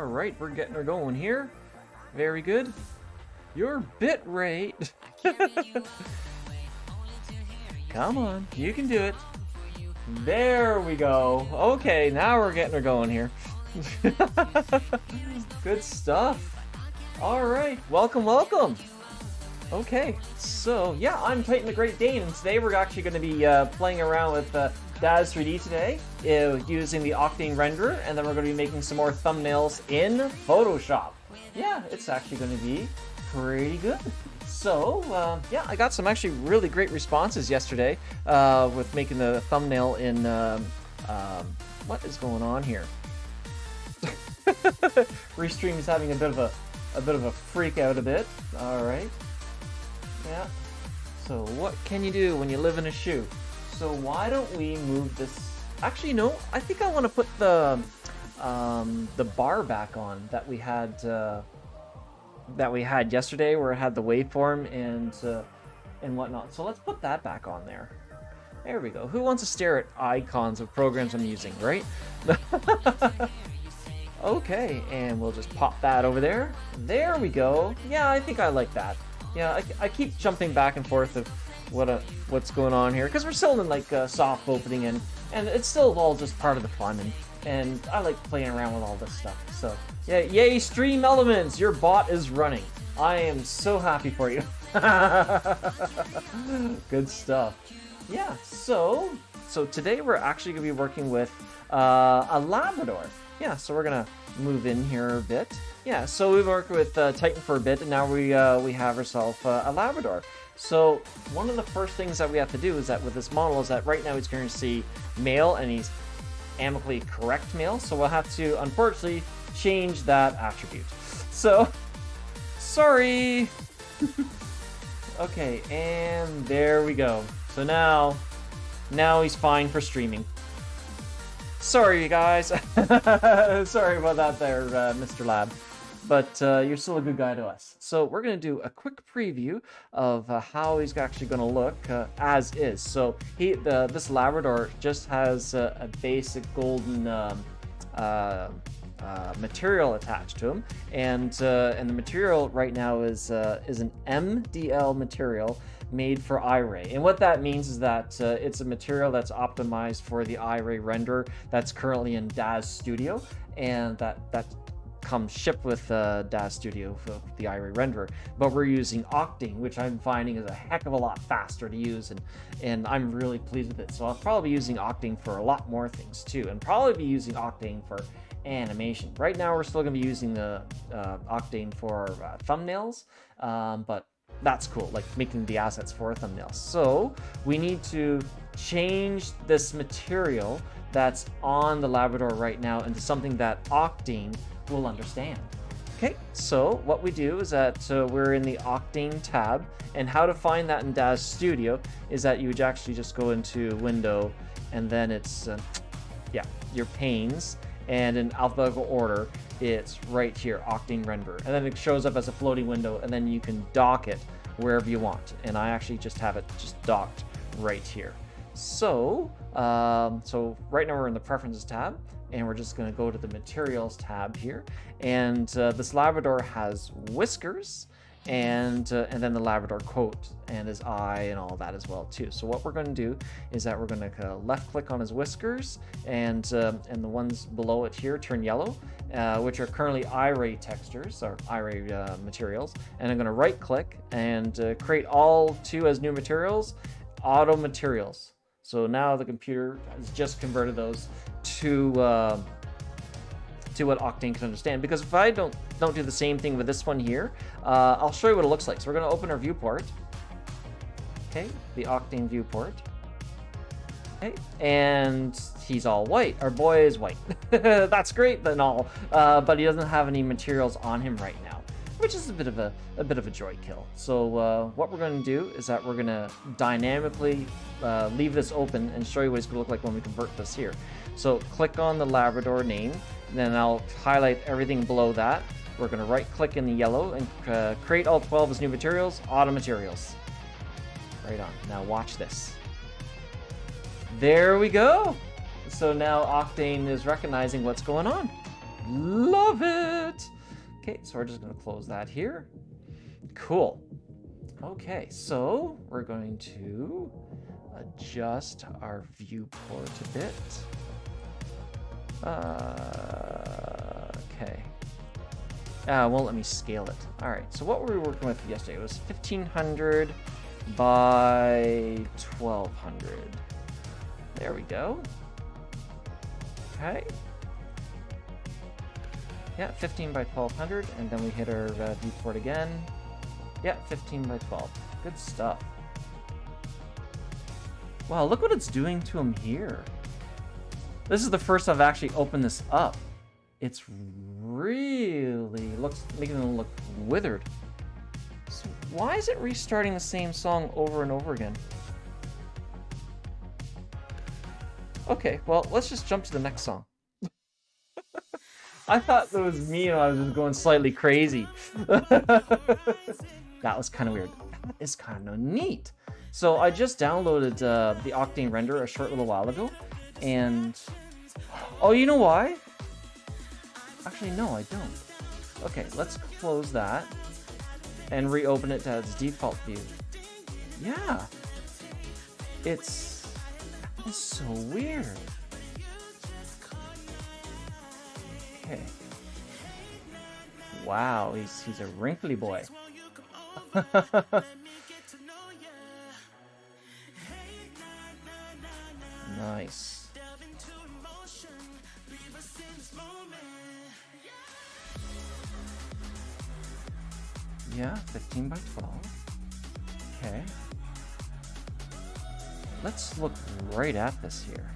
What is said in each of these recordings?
Alright, we're getting her going here. Very good. Your bit rate. Come on, you can do it. There we go. Okay, now we're getting her going here. Good stuff. Alright, welcome, welcome. Okay, so yeah, I'm Titan the Great Dane, and today we're actually going to be playing around with Daz 3D today, using the Octane Renderer, and then we're going to be making some more thumbnails in Photoshop. Yeah, it's actually going to be pretty good. So, yeah, I got some actually really great responses yesterday with making the thumbnail in, what is going on here? Restream is having a bit of a freak out a bit. All right. Yeah. So what can you do when you live in a shoe? So why don't we move this? Actually, no. I think I want to put the bar back on that we had yesterday, where it had the waveform and whatnot. So let's put that back on there. There we go. Who wants to stare at icons of programs I'm using, right? Okay, and we'll just pop that over there. There we go. Yeah, I think I like that. Yeah, I keep jumping back and forth of what's going on here, because we're still in like soft opening, and it's still all just part of the fun, and I like playing around with all this stuff. So yeah, yay Stream Elements, your bot is running. I am so happy for you. Good stuff. Yeah, so today we're actually gonna be working with a Labrador. Yeah, so we're gonna move in here a bit. Yeah, so we've worked with Titan for a bit, and now we have ourselves a Labrador. So one of the first things that we have to do is that with this model is that right now he's going to see male, and he's amicably correct male. So we'll have to unfortunately change that attribute. So sorry. Okay, and there we go. So now he's fine for streaming. Sorry, you guys. Sorry about that there, Mr. Lab. But you're still a good guy to us. So we're going to do a quick preview of how he's actually going to look as is. So this Labrador just has a basic golden material attached to him, and the material right now is an MDL material made for iRay. And what that means is that it's a material that's optimized for the iRay renderer that's currently in Daz Studio, and that comes shipped with Daz Studio for the iRay renderer. But we're using Octane, which I'm finding is a heck of a lot faster to use, and I'm really pleased with it. So I'll probably be using Octane for a lot more things too, and probably be using Octane for animation. Right now we're still going to be using the Octane for thumbnails, but that's cool, like making the assets for thumbnails. So we need to change this material that's on the Labrador right now into something that Octane will understand. Okay, so what we do is that we're in the Octane tab, and how to find that in Daz Studio is that you would actually just go into Window, and then it's yeah, your panes, and in alphabetical order it's right here, Octane Renderer, and then it shows up as a floating window, and then you can dock it wherever you want. And I actually just have it just docked right here. So so right now we're in the Preferences tab, and we're just going to go to the Materials tab here, and this Labrador has whiskers, and then the Labrador coat and his eye and all that as well too. So what we're going to do is that we're going to left click on his whiskers, and the ones below it here turn yellow, which are currently iRay textures or iRay materials, and I'm going to right click and create all two as new materials, auto materials. So now the computer has just converted those to what Octane can understand. Because if I don't do the same thing with this one here, I'll show you what it looks like. So we're going to open our viewport. Okay, the Octane viewport. Okay, and he's all white. Our boy is white. That's great and all, but he doesn't have any materials on him right now, which is a bit of a joy kill. So what we're going to do is that we're going to dynamically leave this open and show you what it's going to look like when we convert this here. So click on the Labrador name, and then I'll highlight everything below that. We're going to right click in the yellow and create all 12 as new materials, auto materials. Right on. Now watch this. There we go. So now Octane is recognizing what's going on. Love it! Okay, so we're just gonna close that here. Cool. Okay, so we're going to adjust our viewport a bit. Okay. Won't let me scale it. All right, so what were we working with yesterday? It was 1500 by 1200. There we go. Okay. Yeah, 15 by 1200, and then we hit our viewport again. Yeah, 15 by 12. Good stuff. Wow, look what it's doing to him here. This is the first I've actually opened this up. It's really making it look withered. So why is it restarting the same song over and over again? Okay, well, let's just jump to the next song. I thought that was me and I was just going slightly crazy. That was kind of weird. That is kind of neat. So I just downloaded the Octane Render a short little while ago, and oh, you know why? Actually, no, I don't. Okay, let's close that and reopen it to its default view. Yeah, it's so weird. Okay. Wow, he's a wrinkly boy. Nice. Yeah, 15 by 12. Okay. Let's look right at this here.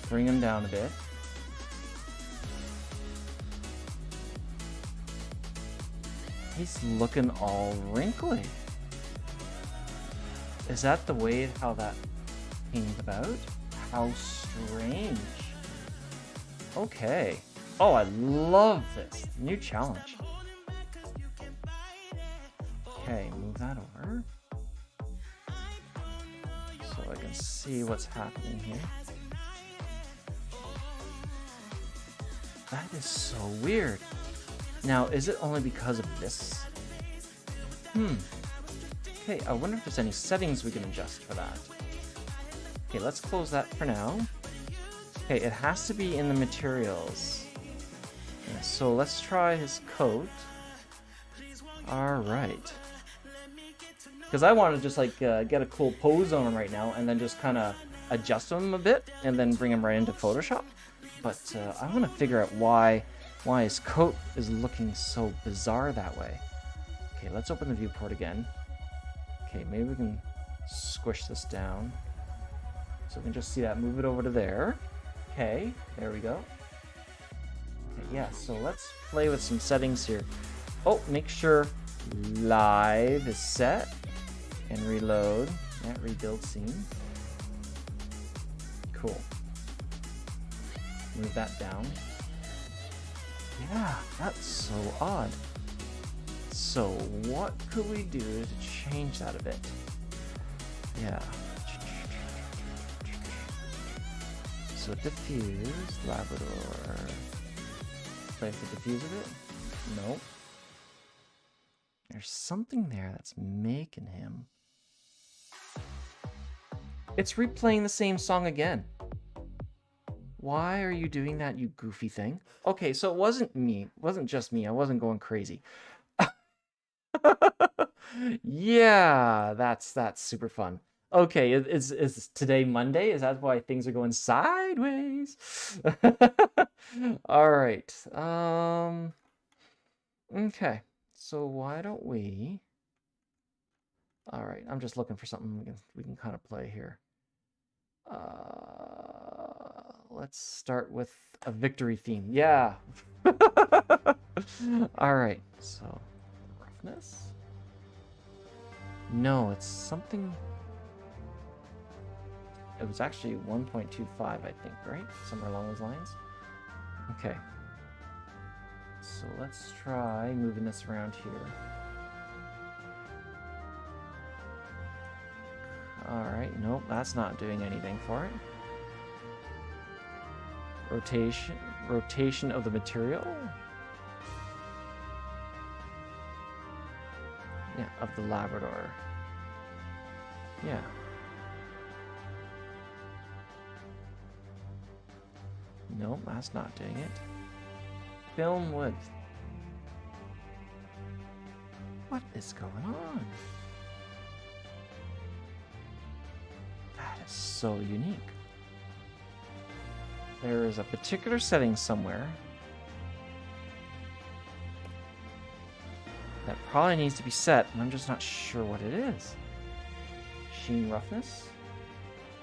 Bring him down a bit. He's looking all wrinkly. Is that the way how that came about? How strange. Okay. Oh, I love this. New challenge. Okay, move that over. So I can see what's happening here. That is so weird. Now, is it only because of this? Okay, I wonder if there's any settings we can adjust for that. Okay, let's close that for now. Okay, it has to be in the materials. Yeah, so let's try his coat. Alright. Because I want to just like get a cool pose on him right now and then just kind of adjust him a bit and then bring him right into Photoshop. But I want to figure out why his coat is looking so bizarre that way. Okay, let's open the viewport again. Okay, maybe we can squish this down so we can just see that. Move it over to there. Okay, there we go. Okay, yeah, so let's play with some settings here. Oh, make sure live is set and reload. Yeah, rebuild scene. Cool. Move that down. Yeah, that's so odd. So what could we do to change that a bit? Yeah. So diffuse, Labrador. Play with the diffuse of it? Nope. There's something there that's making him. It's replaying the same song again. Why are you doing that, you goofy thing? Okay, so it wasn't me. It wasn't just me. I wasn't going crazy. Yeah, that's super fun. Okay, is today Monday? Is that why things are going sideways? All right. Okay. So why don't we? All right. I'm just looking for something we can kind of play here. Let's start with a victory theme. Yeah. All right. So roughness. No, it's something. It was actually 1.25, I think, right? Somewhere along those lines. Okay. So let's try moving this around here. All right. Nope, that's not doing anything for it. Rotation of the material. Yeah, of the Labrador. Yeah. Nope, that's not doing it. Film width. What is going on? That is so unique. There is a particular setting somewhere that probably needs to be set, and I'm just not sure what it is. Sheen roughness?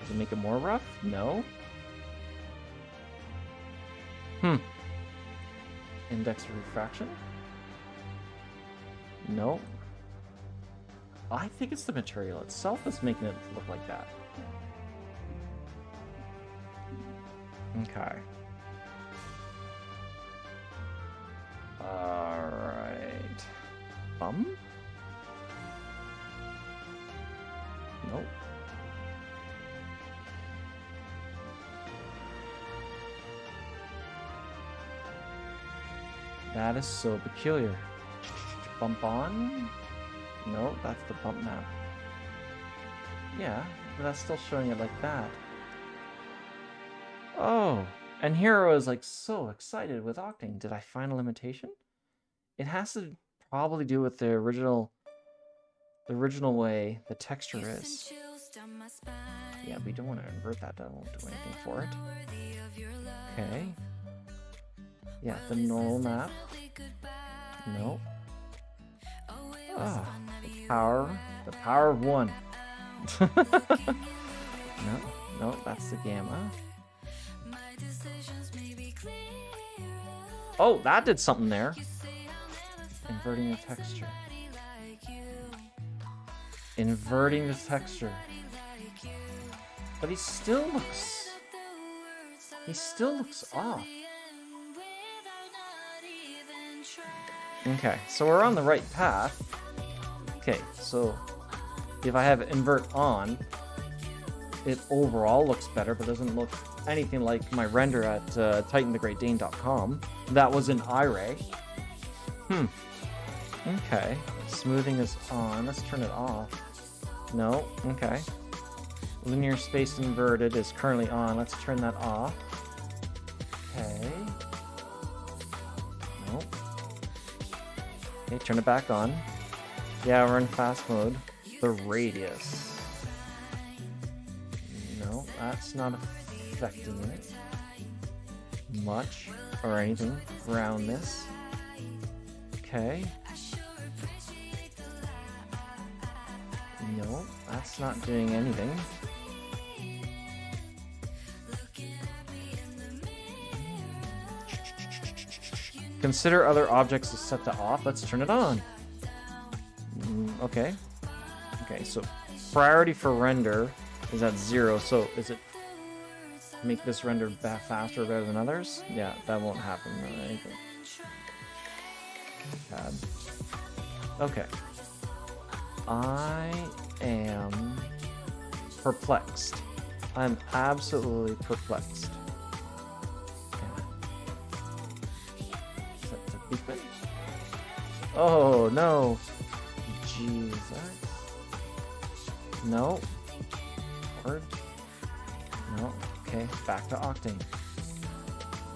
Does it make it more rough? No. Index of refraction? No. I think it's the material itself that's making it look like that. Okay. Alright. Nope. That is so peculiar. Bump on? No, that's the bump map. Yeah, but that's still showing it like that. Oh, and here I was like so excited with Octane. Did I find a limitation? It has to probably do with the original way the texture is. Yeah, we don't want to invert that. That won't do anything for it. Okay. Yeah, the normal map. Nope. Ah, the power of one. No, that's the gamma. Oh, that did something there. Inverting the texture. Inverting the texture. But he still looks off. Okay, so we're on the right path. Okay, so if I have invert on, it overall looks better, but doesn't look anything like my render at TitanTheGreatDane.com. That was in iRay. Okay, smoothing is on. Let's turn it off. No, okay. Linear space inverted is currently on. Let's turn that off. Okay. Nope. Okay, turn it back on. Yeah, we're in fast mode. The radius. No, that's not affecting it much or anything. Roundness. Okay. No, that's not doing anything. Consider other objects as set to off. Let's turn it on. Okay. Okay, so priority for render is at 0. So is it make this render faster or better than others? Yeah, that won't happen or anything. Bad. Okay. I am perplexed. I'm absolutely perplexed. Set to beacon. Oh no. Jesus. No. Word. No. Okay, back to Octane.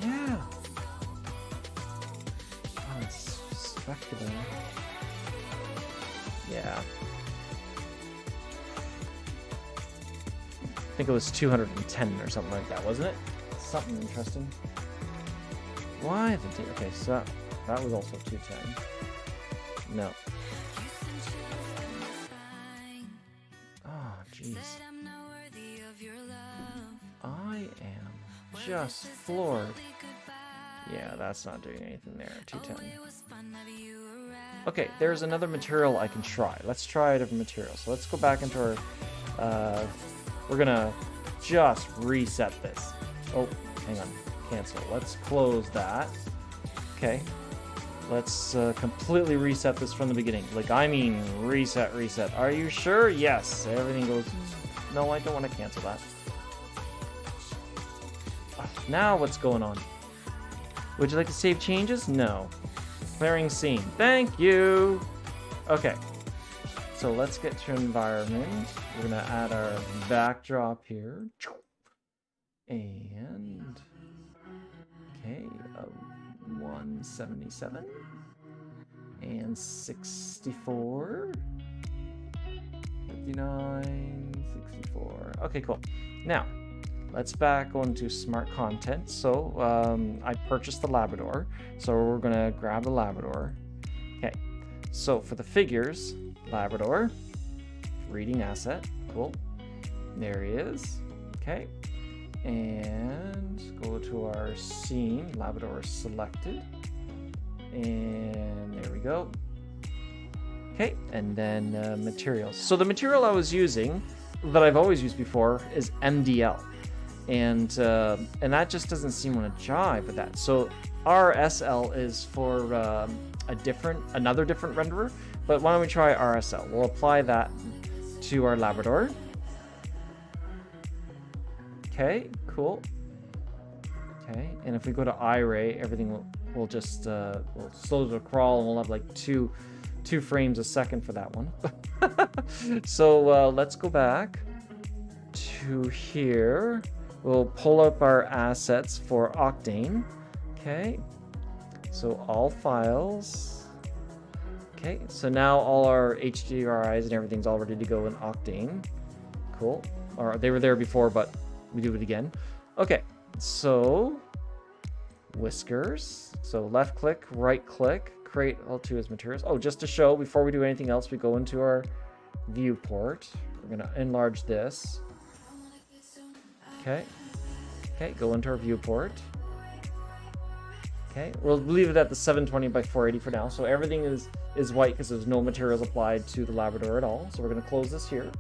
Yeah. Oh, it's spectacular. Yeah. I think it was 210 or something like that, wasn't it? Something interesting. Why the okay, so that was also 210. No. Oh, jeez. I am just floored. Yeah, that's not doing anything there. 210. Okay, there's another material I can try. Let's try a different material. So let's go back into our... we're gonna just reset this. Oh, hang on. Cancel. Let's close that. Okay. Let's completely reset this from the beginning. Like, I mean reset. Are you sure? Yes. Everything goes... No, I don't want to cancel that. Now what's going on? Would you like to save changes? No. Clearing scene. Thank you. Okay. So let's get to environment. We're gonna add our backdrop here. And okay, 177 and 64, 59, 64. Okay, cool. Now let's back onto smart content. So I purchased the Labrador, so we're gonna grab the Labrador. Okay, so for the figures, Labrador, reading asset, cool. There he is. Okay, and go to our scene. Labrador is selected, and there we go. Okay, and then materials. So the material I was using, that I've always used before, is MDL, and that just doesn't seem to jive with that. So RSL is for another different renderer. But why don't we try RSL? We'll apply that to our Labrador. Okay, cool. Okay, and if we go to iRay, everything will just will slow to crawl, and we'll have like two frames a second for that one. So let's go back to here. We'll pull up our assets for Octane. Okay, so all files. Okay, so now all our HDRIs and everything's all ready to go in Octane. Cool. Or they were there before, but we do it again. Okay, so whiskers. So left click, right click, create L2 as materials. Oh, just to show, before we do anything else, we go into our viewport. We're gonna enlarge this. Okay. Okay, go into our viewport. Okay, we'll leave it at the 720 by 480 for now. So everything is white because there's no materials applied to the Labrador at all. So we're going to close this here.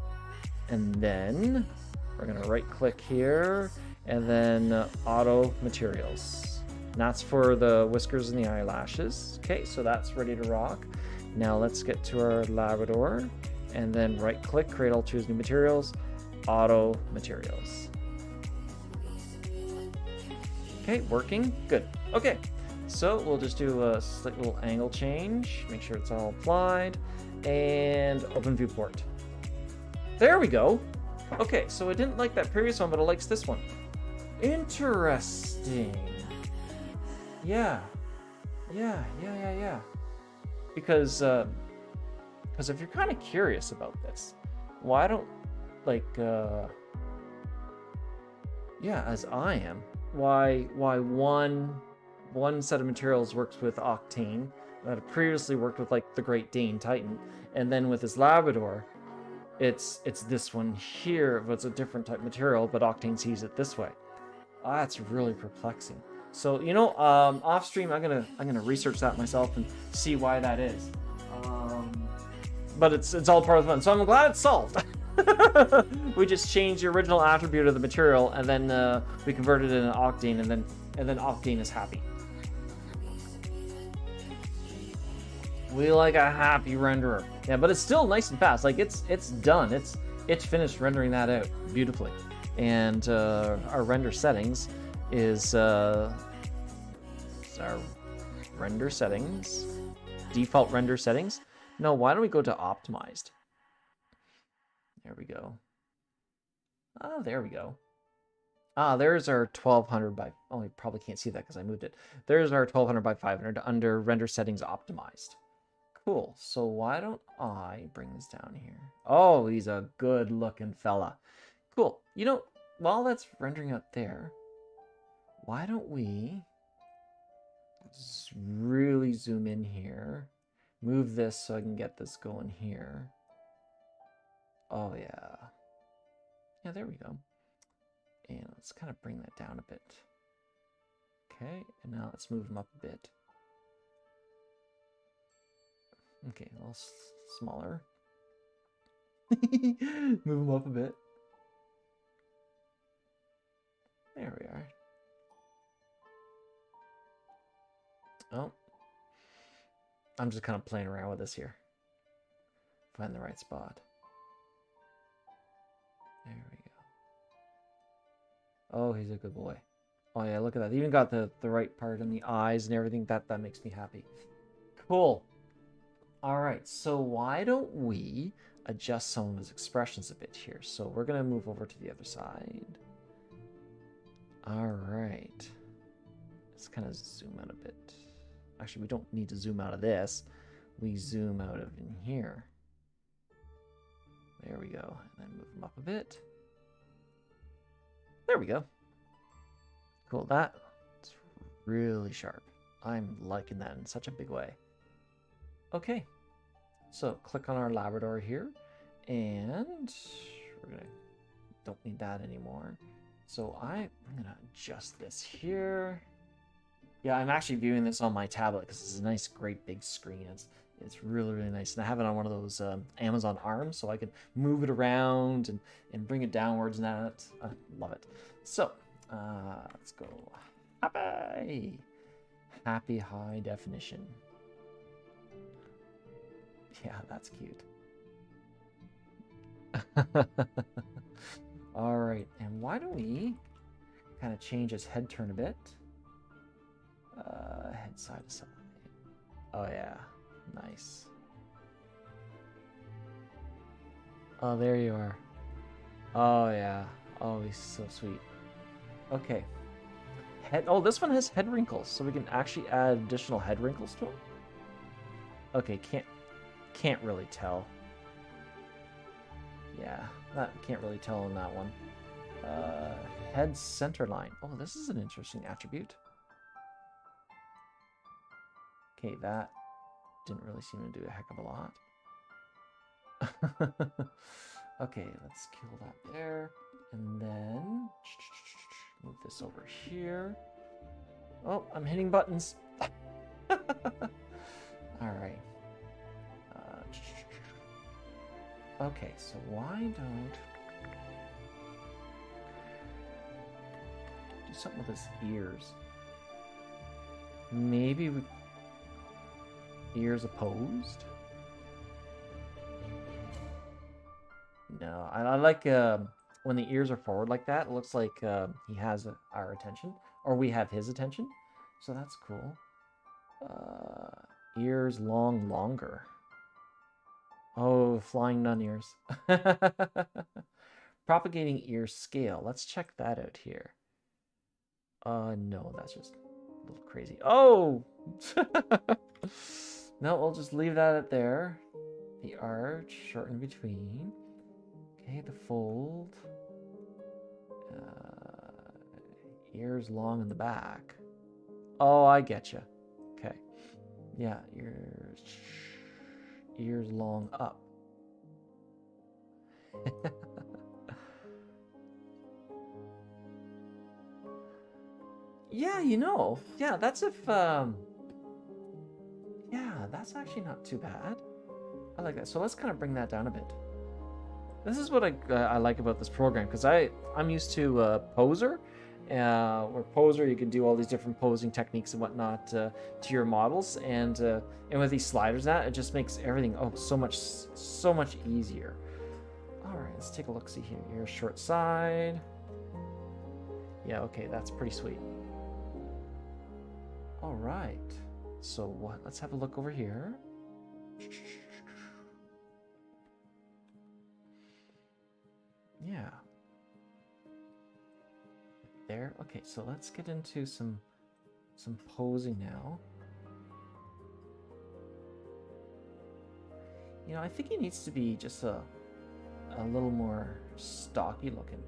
And then we're going to right click here and then auto materials. And that's for the whiskers and the eyelashes. Okay, so that's ready to rock. Now let's get to our Labrador and then right click, create all choose new materials, auto materials. Okay, working, good. Okay. So we'll just do a slight little angle change, make sure it's all applied, and open viewport. There we go. Okay, so I didn't like that previous one, but it likes this one. Interesting. Yeah. Because if you're kind of curious about this, why don't, like, yeah, as I am, why one set of materials works with Octane that had previously worked with like the Great Dane Titan, and then with his Labrador, it's this one here, but it's a different type of material, but Octane sees it this way. That's really perplexing. So off stream, I'm gonna research that myself and see why that is. But it's all part of the fun. So I'm glad it's solved. We just changed the original attribute of the material, and then we converted it into Octane, and then Octane is happy. We like a happy renderer. Yeah, but it's still nice and fast. Like it's done. It's finished rendering that out beautifully. And our render settings is our render settings, default render settings. No, why don't we go to optimized? There we go. Oh, there we go. There's our 1200 by, oh, you probably can't see that because I moved it. There's our 1200 by 500 under render settings optimized. Cool. So why don't I bring this down here? Oh, he's a good looking fella. Cool. While that's rendering out there, why don't we really zoom in here, move this so I can get this going here. Oh yeah. Yeah, there we go. And let's kind of bring that down a bit. Okay, and now let's move them up a bit. Okay, a little smaller. Move them up a bit. There we are. Oh. I'm just kind of playing around with this here. Find the right spot. There we go. Oh, he's a good boy. Oh yeah, look at that. They even got the right part in the eyes and everything. That makes me happy. Cool. All right, so why don't we adjust some of his expressions a bit here? So we're gonna move over to the other side. All right. Let's kind of zoom out a bit. Actually, we don't need to zoom out of this. We zoom out of in here. There we go. And then move them up a bit. There we go. Cool. That's really sharp. I'm liking that in such a big way. Okay. So click on our Labrador here. And we're gonna don't need that anymore. So I'm gonna adjust this here. Yeah, I'm actually viewing this on my tablet because it's a nice, great big screen. It's really, really nice. And I have it on one of those Amazon arms, so I can move it around and bring it downwards and that. I love it. So, let's go. Happy! Happy high definition. Yeah, that's cute. All right, and why don't we kind of change his head turn a bit? Head side to side. Oh yeah, nice. Oh, there you are. Oh yeah. Oh, he's so sweet. Okay. Head. Oh, this one has head wrinkles, so we can actually add additional head wrinkles to him. Okay, can't really tell. Yeah, that can't really tell on that one. Head center line. Oh, this is an interesting attribute. Okay, that didn't really seem to do a heck of a lot. Okay, let's kill that there. And then move this over here. Oh, I'm hitting buttons. All right. Okay, so why don't do something with his ears? Maybe we ears opposed? No, I like when the ears are forward like that. It looks like he has our attention, or we have his attention. So that's cool. Ears longer. Oh, flying nun ears. Propagating ear scale. Let's check that out here. No, that's just a little crazy. Oh! No, we'll just leave that there. The arch, shorten between. Okay, the fold. Ears long in the back. Oh, I get you. Okay. Yeah, ears long up. Yeah, yeah, that's if yeah, that's actually not too bad. I like that. So let's kind of bring that down a bit. This is what I like about this program, because I'm used to Poser, where Poser you can do all these different posing techniques and whatnot to your models, and with these sliders, it just makes everything so much easier. All right, let's take a look. See here, here's short side. Yeah, okay, that's pretty sweet. All right, so what? Let's have a look over here. Yeah. There. Okay, so let's get into some posing now. I think he needs to be just a little more stocky looking.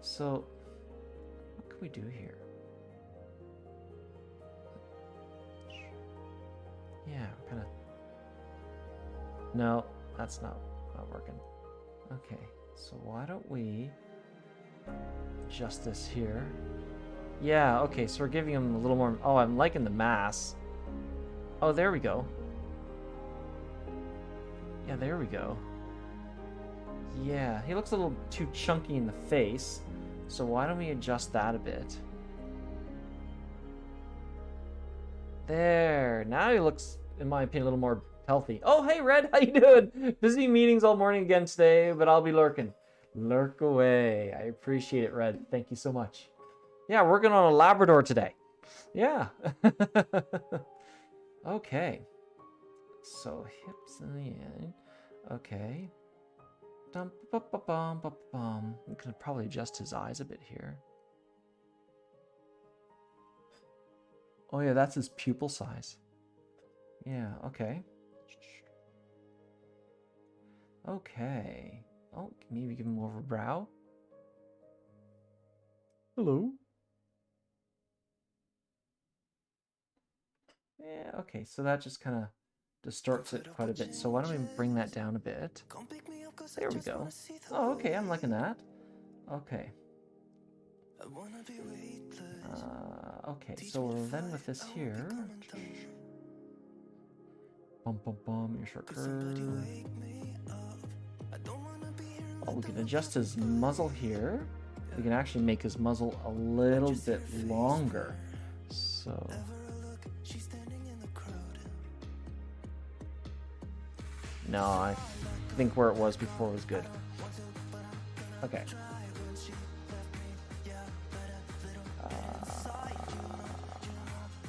So what can we do here? Yeah, we're kind of... No, that's not working. Okay, so why don't we adjust this here? Yeah, okay, so we're giving him a little more... Oh, I'm liking the mass. Oh, there we go. Yeah, there we go. Yeah, he looks a little too chunky in the face. So why don't we adjust that a bit? There. Now he looks, in my opinion, a little more healthy. Oh, hey, Red. How you doing? Busy meetings all morning again today, but I'll be lurking. Lurk away. I appreciate it, Red. Thank you so much. Yeah, working on a Labrador today. Yeah. Okay. So hips in the end. Okay. Dum ba ba bum ba bum. We could probably adjust his eyes a bit here. Oh yeah, that's his pupil size. Yeah, okay. Okay. Oh, maybe give him more of a brow. Hello. Yeah, okay, so that just kind of distorts it quite a bit. So why don't we bring that down a bit? There we go. Oh, okay, I'm liking that. Okay. Okay, so then with this here... Bum bum bum, your short curve. Oh, we can adjust his muzzle here. We can actually make his muzzle a little bit longer. So... No, I think where it was before was good. Okay.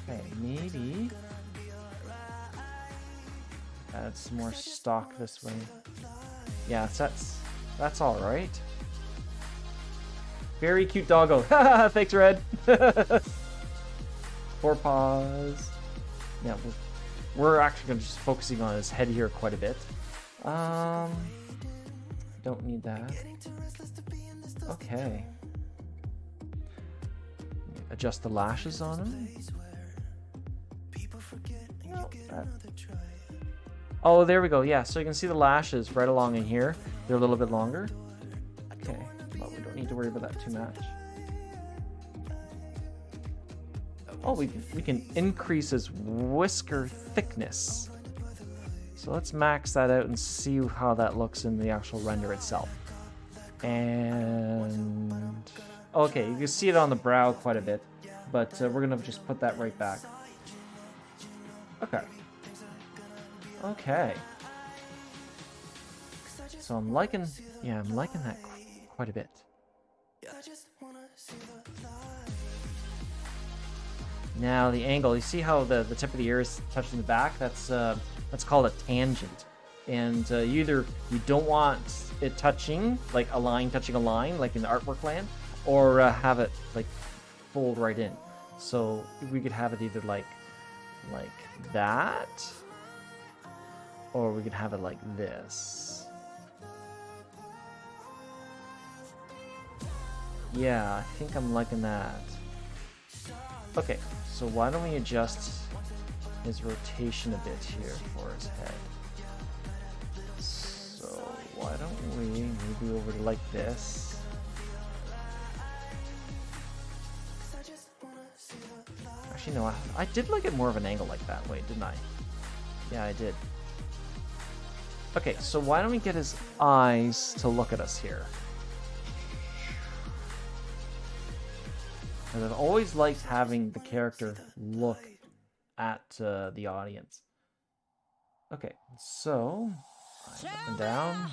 Okay, maybe add some more stock this way. Yeah, that's all right. Very cute doggo. Thanks, Red. 4 paws. Yeah, we're actually going to just focusing on his head here quite a bit. Don't need that. Okay. Adjust the lashes on him. No, oh, there we go. Yeah, so you can see the lashes right along in here. They're a little bit longer. Okay, well, we don't need to worry about that too much. Oh, we can increase his whisker thickness. So let's max that out and see how that looks in the actual render itself. And okay, you can see it on the brow quite a bit, but we're gonna just put that right back. Okay. Okay. So I'm liking that quite a bit. Now the angle, you see how the tip of the ear is touching the back? That's called a tangent. And you don't want it touching, like a line touching a line, like in the artwork land, or have it like fold right in. So we could have it either like that, or we could have it like this. Yeah, I think I'm liking that. Okay, so why don't we adjust his rotation a bit here for his head? So why don't we maybe over to like this? Actually, no, I did like it more of an angle like that way, didn't I? Yeah, I did. Okay, so why don't we get his eyes to look at us here? Because I've always liked having the character look at the audience. Okay, so up and down.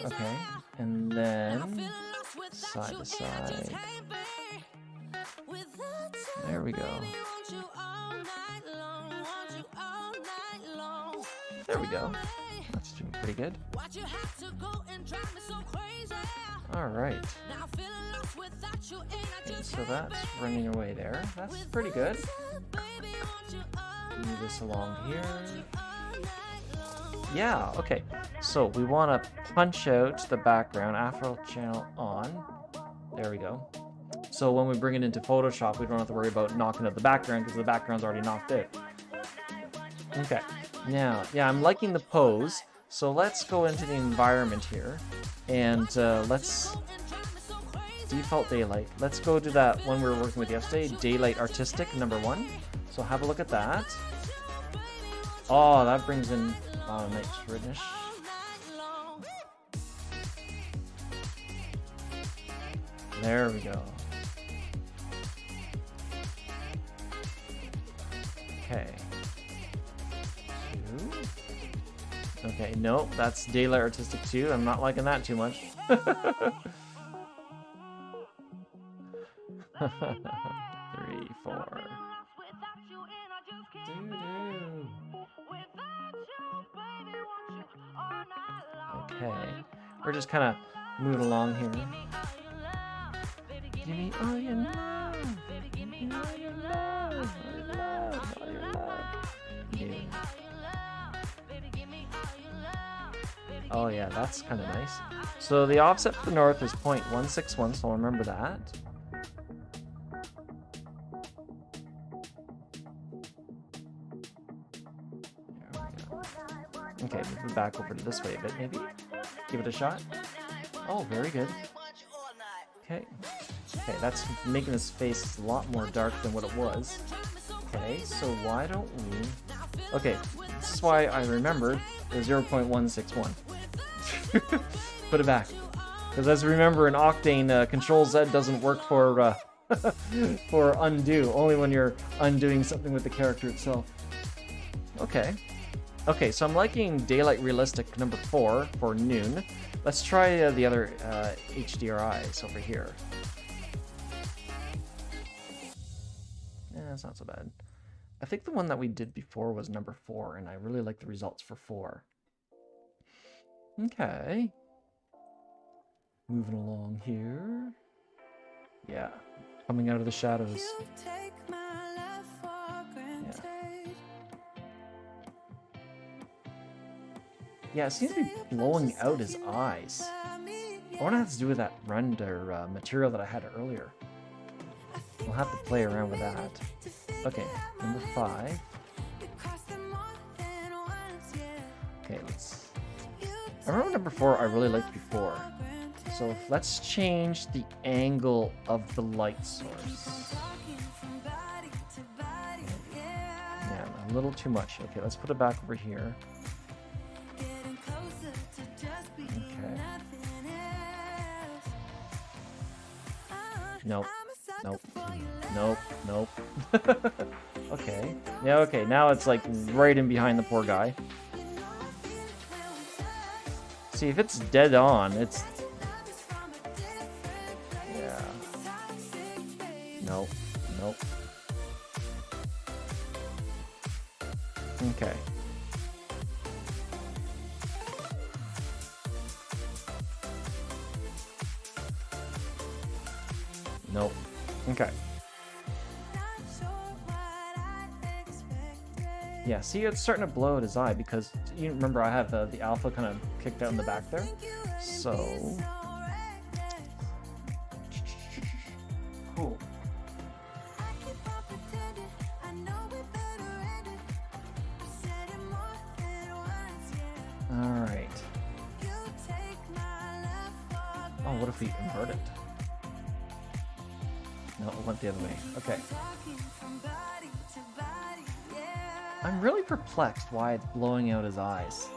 Okay, and then side to side. There we go. There we go. That's doing pretty good. All right. Okay, so that's running away there. That's pretty good. Move this along here. Yeah, okay. So we want to punch out the background, Afro channel on. There we go. So when we bring it into Photoshop, we don't have to worry about knocking out the background because the background's already knocked out. Okay. Now, yeah, I'm liking the pose. So let's go into the environment here, and let's default daylight. Let's go to that one we were working with yesterday, daylight artistic #1. So have a look at that. Oh, that brings in a nice reddish. There we go. Okay. Okay, nope, that's daylight artistic too. I'm not liking that too much. 3, 4. Doo-doo. Okay, we're just kind of moving along here. Give me all your love. Give me all your love. All your love. All your love. Yeah. Oh yeah, that's kind of nice. So the offset to the north is 0.161, so I'll remember that. Okay, move it back over to this way a bit, maybe. Give it a shot. Oh, very good. Okay. Okay, that's making his face a lot more dark than what it was. Okay, so why don't we... Okay, this is why I remembered the 0.161. Put it back. Because as you remember in Octane, Control Z doesn't work for for undo, only when you're undoing something with the character itself. Okay. Okay, so I'm liking Daylight Realistic number 4 for noon. Let's try the other HDRIs over here. Yeah, that's not so bad. I think the one that we did before was number 4, and I really like the results for 4. Okay. Moving along here. Yeah, coming out of the shadows. Yeah, it seems to be blowing out his eyes. I wonder if it has to do with that render material that I had earlier. We'll have to play around with that. Okay, number 5. Okay, let's... I remember number 4 I really liked before. So let's change the angle of the light source. Yeah, a little too much. Okay, let's put it back over here. Okay. Nope. Nope. Nope. Nope. Okay. Yeah, okay. Now it's like right in behind the poor guy. See, if it's dead on, it's... Yeah. Nope. Nope. Okay. Nope. Okay. Yeah, see, it's starting to blow out his eye because you remember I have the alpha kind of kicked out in the back there. So... Cool. Alright. Oh, what if we invert it? No, it went the other way. Okay. I'm really perplexed why it's blowing out his eyes.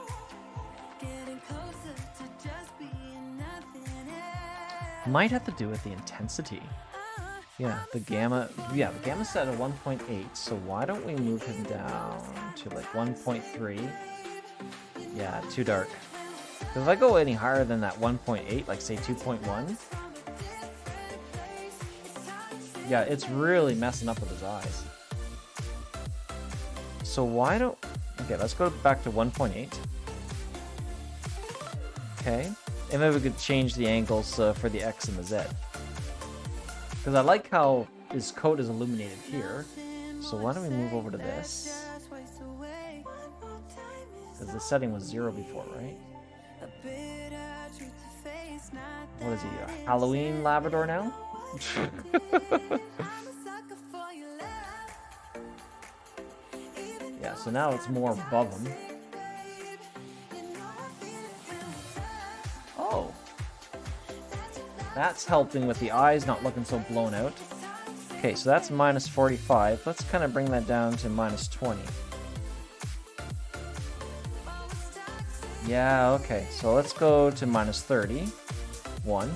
Might have to do with the intensity. Yeah, the gamma. Yeah, the gamma's set at 1.8. So why don't we move him down to like 1.3? Yeah, too dark. If I go any higher than that 1.8, like say 2.1. Yeah, it's really messing up with his eyes. So why don't... Okay, let's go back to 1.8. Okay. And maybe we could change the angles for the X and the Z. Because I like how his coat is illuminated here. So why don't we move over to this? Because the setting was 0 before, right? What is he, a Halloween Labrador now? Yeah, so now it's more above him. Oh. That's helping with the eyes not looking so blown out. Okay, so that's minus 45. Let's kind of bring that down to minus 20. Yeah, okay. So let's go to minus 30. 1.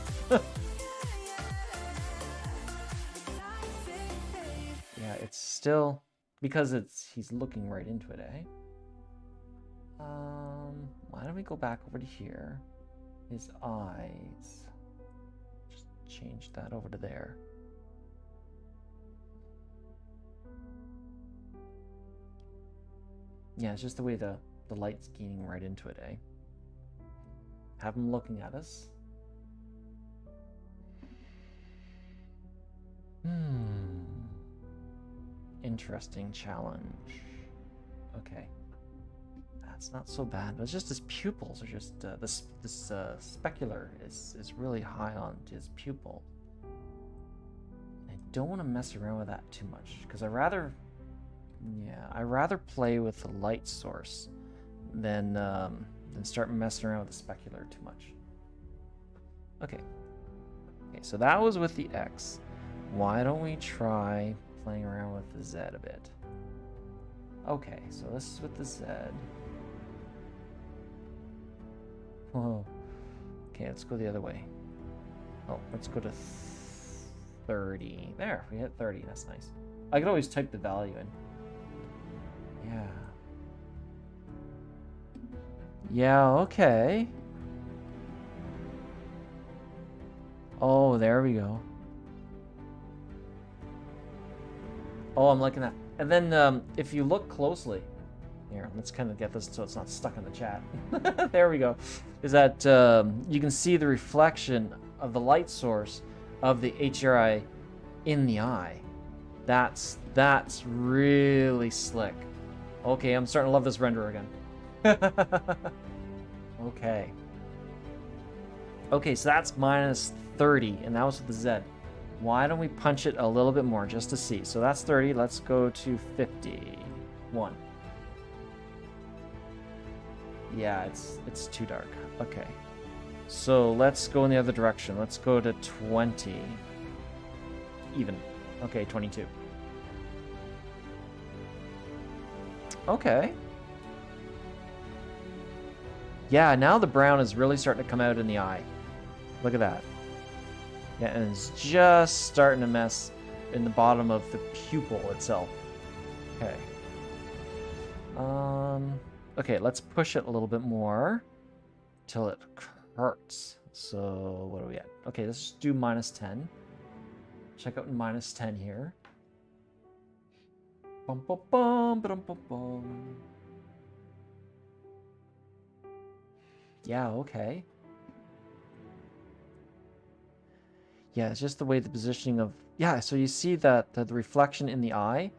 Yeah, it's still... Because he's looking right into it, eh? Why don't we go back over to here? His eyes. Just change that over to there. Yeah, it's just the way the light's gaining right into it, eh? Have him looking at us. Interesting challenge. Okay. That's not so bad, but it's just his pupils are just this specular is really high on his pupil. I don't want to mess around with that too much because I rather play with the light source than start messing around with the specular too much. Okay, so that was with the X. Why don't we try playing around with the Z a bit? Okay, so this is with the Z. Oh, okay, let's go the other way. Oh, let's go to 30. There, we hit 30. That's nice. I could always type the value in. Yeah. Yeah, okay. Oh, there we go. Oh, I'm liking that. And then if you look closely, here, let's kind of get this so it's not stuck in the chat. There we go. Is that you can see the reflection of the light source of the HRI in the eye. That's really slick. Okay, I'm starting to love this render again. Okay. Okay, so that's minus 30, and that was with the Z. Why don't we punch it a little bit more just to see? So that's 30. Let's go to 51. Yeah, it's too dark. Okay. So let's go in the other direction. Let's go to 20. Even. Okay, 22. Okay. Yeah, now the brown is really starting to come out in the eye. Look at that. Yeah, and it's just starting to mess in the bottom of the pupil itself. Okay. Okay, let's push it a little bit more till it hurts. So what are we at? Okay, let's just do minus 10. Check out minus 10 here. Bum, bum, bum, ba-dum, bum, bum. Yeah, okay. Yeah, it's just the way the positioning of... Yeah, so you see that the reflection in the eye,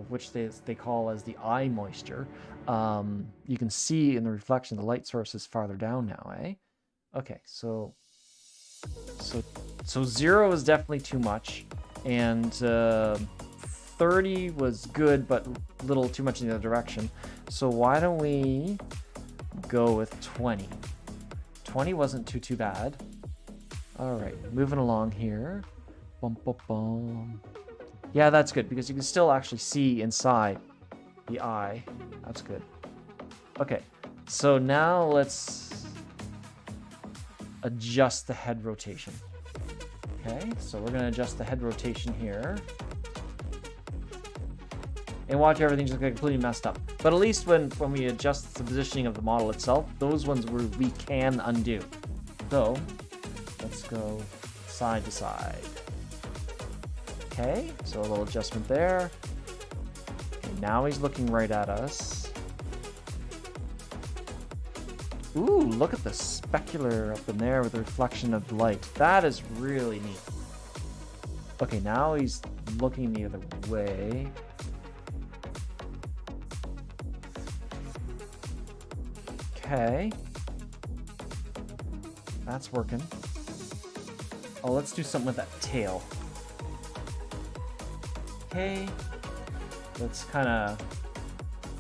which they call as the eye moisture, you can see in the reflection the light source is farther down now, eh? Okay, so 0 is definitely too much, and 30 was good, but a little too much in the other direction. So why don't we go with 20? 20 wasn't too bad. All right, moving along here. Bum, bum, bum. Yeah, that's good because you can still actually see inside the eye. That's good. Okay, so now let's adjust the head rotation. Okay, so we're gonna adjust the head rotation here. And watch everything just get completely messed up. But at least when we adjust the positioning of the model itself, those ones we can undo. So let's go side to side. Okay, so a little adjustment there. Okay, now he's looking right at us. Ooh, look at the specular up in there with the reflection of the light. That is really neat. Okay, now he's looking the other way. Okay. That's working. Oh, let's do something with that tail. Okay. Let's kind of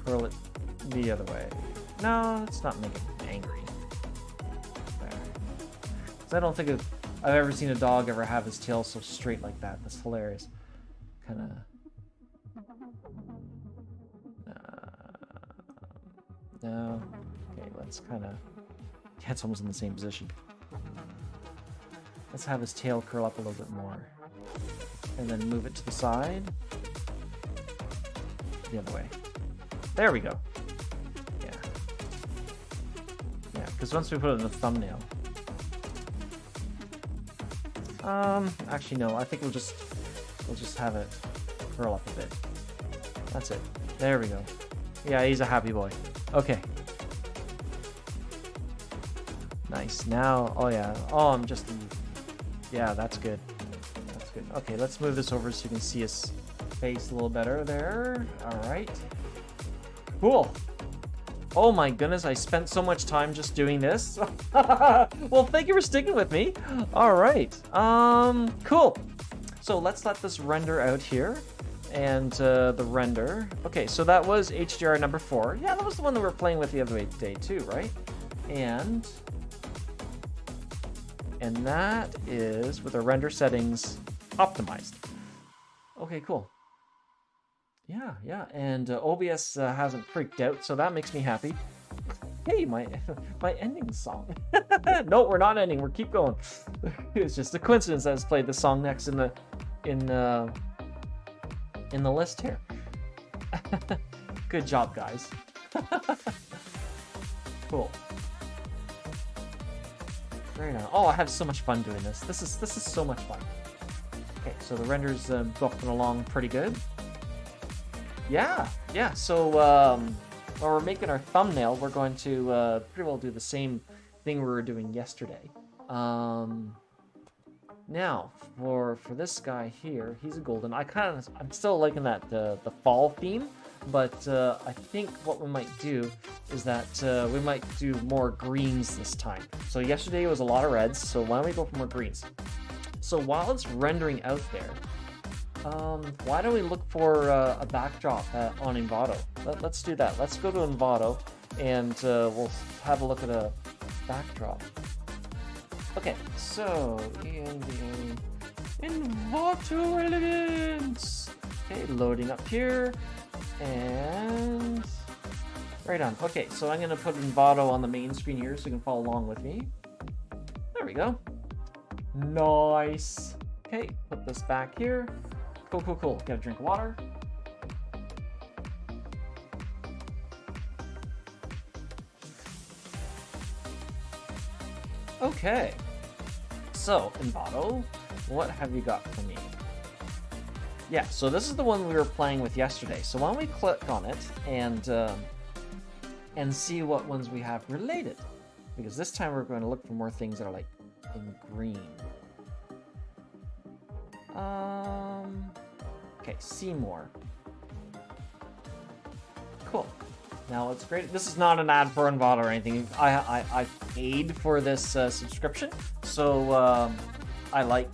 curl it the other way. No, let's not make it angry. There. 'Cause I don't think I've ever seen a dog ever have his tail so straight like that. That's hilarious. Kind of... No. Okay, let's kind of... Yeah, it's almost in the same position. Let's have his tail curl up a little bit more. And then move it to the side. The other way. There we go. Yeah. Yeah, because once we put it in the thumbnail... actually no, I think we'll just have it curl up a bit. That's it. There we go. Yeah, he's a happy boy. Okay. Nice. Now, oh yeah. Oh, I'm just... Yeah, that's good. That's good. Okay, let's move this over so you can see his face a little better there. All right. Cool. Oh my goodness, I spent so much time just doing this. Well, thank you for sticking with me. All right. Cool. So let's let this render out here. And the render. Okay, so that was HDR number 4. Yeah, that was the one that we were playing with the other day too, right? And that is with our render settings optimized. Okay, cool. Yeah, and OBS hasn't freaked out, so that makes me happy. Hey, my ending song. No, we're not ending. We're keep going. It's just a coincidence that it's played the song next in the list here. Good job, guys. Cool. Very nice. Oh, I have so much fun doing this. This is so much fun. Okay, so the render's bumping along pretty good. Yeah. So while we're making our thumbnail, we're going to pretty well do the same thing we were doing yesterday. Now, for this guy here, he's a golden. I'm still liking that the fall theme, but I think what we might do is that we might do more greens this time. So yesterday was a lot of reds, so why don't we go for more greens? So while it's rendering out there, why don't we look for a backdrop on Envato? Let's do that. Let's go to Envato, and we'll have a look at a backdrop. Okay, so Envato Elegance. Okay, loading up here, and right on. Okay, so I'm gonna put Envato on the main screen here so you can follow along with me. There we go. Nice. Okay, put this back here. Cool. Get a drink of water. Okay. So, Envato, what have you got for me? Yeah, so this is the one we were playing with yesterday. So why don't we click on it and see what ones we have related? Because this time we're going to look for more things that are like in green. Okay, see more. Cool. Now it's great. This is not an ad for Envato or anything. I paid for this subscription, so I like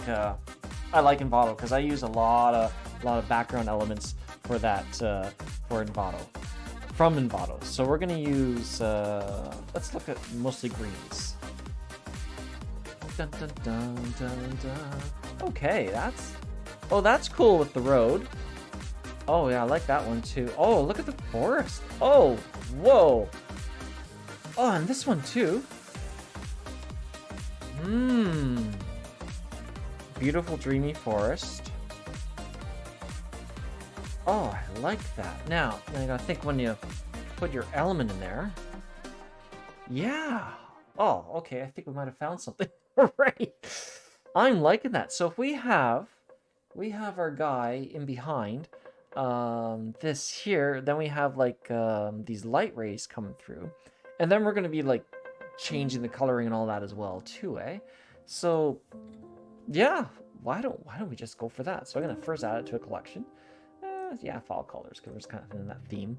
Envato because I use a lot of background elements for that for Envato from Envato. So we're gonna use let's look at mostly greens. Dun, dun, dun, dun, dun. Okay, that's cool with the road. Oh yeah, I like that one too. Oh, look at the forest. Oh, whoa. Oh, and this one too. Beautiful dreamy forest. Oh, I like that. Now I gotta think when you put your element in there. Yeah. Oh, okay. I think we might have found something. Right. I'm liking that. So if we have our guy in behind this here, then we have like these light rays coming through, and then we're going to be like changing the coloring and all that as well too, eh? So yeah, why don't we just go for that? So I'm going to first add it to a collection. Yeah, fall colors, because it's kind of in that theme,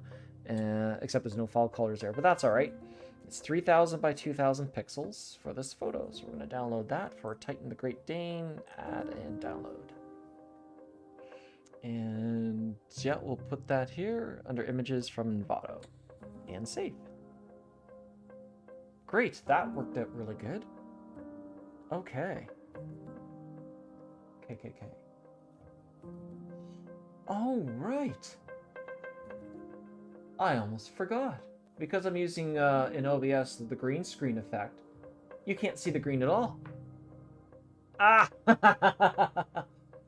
except there's no fall colors there, but that's all right. It's 3000 by 2000 pixels for this photo, so we're going to download that for Titan the Great Dane. Add and download. And yeah, we'll put that here under images from Envato and save. Great, that worked out really good. Okay. Okay. Oh, right. I almost forgot. Because I'm using in OBS the green screen effect, you can't see the green at all. Ah!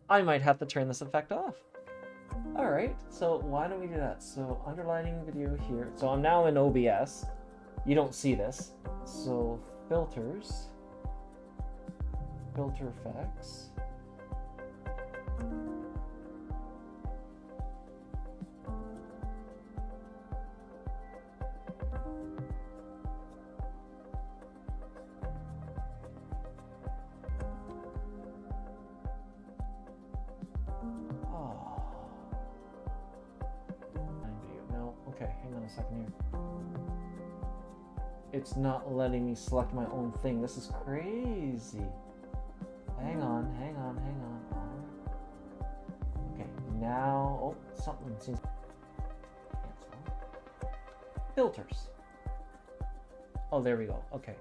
I might have to turn this effect off. Alright, so why don't we do that? So underlining video here. So I'm now in OBS. You don't see this. So filters. Filter effects. on a second here. It's not letting me select my own thing. This is crazy. Hang on. Okay, now, oh, something seems cancel. Filters. Oh, there we go. Okay.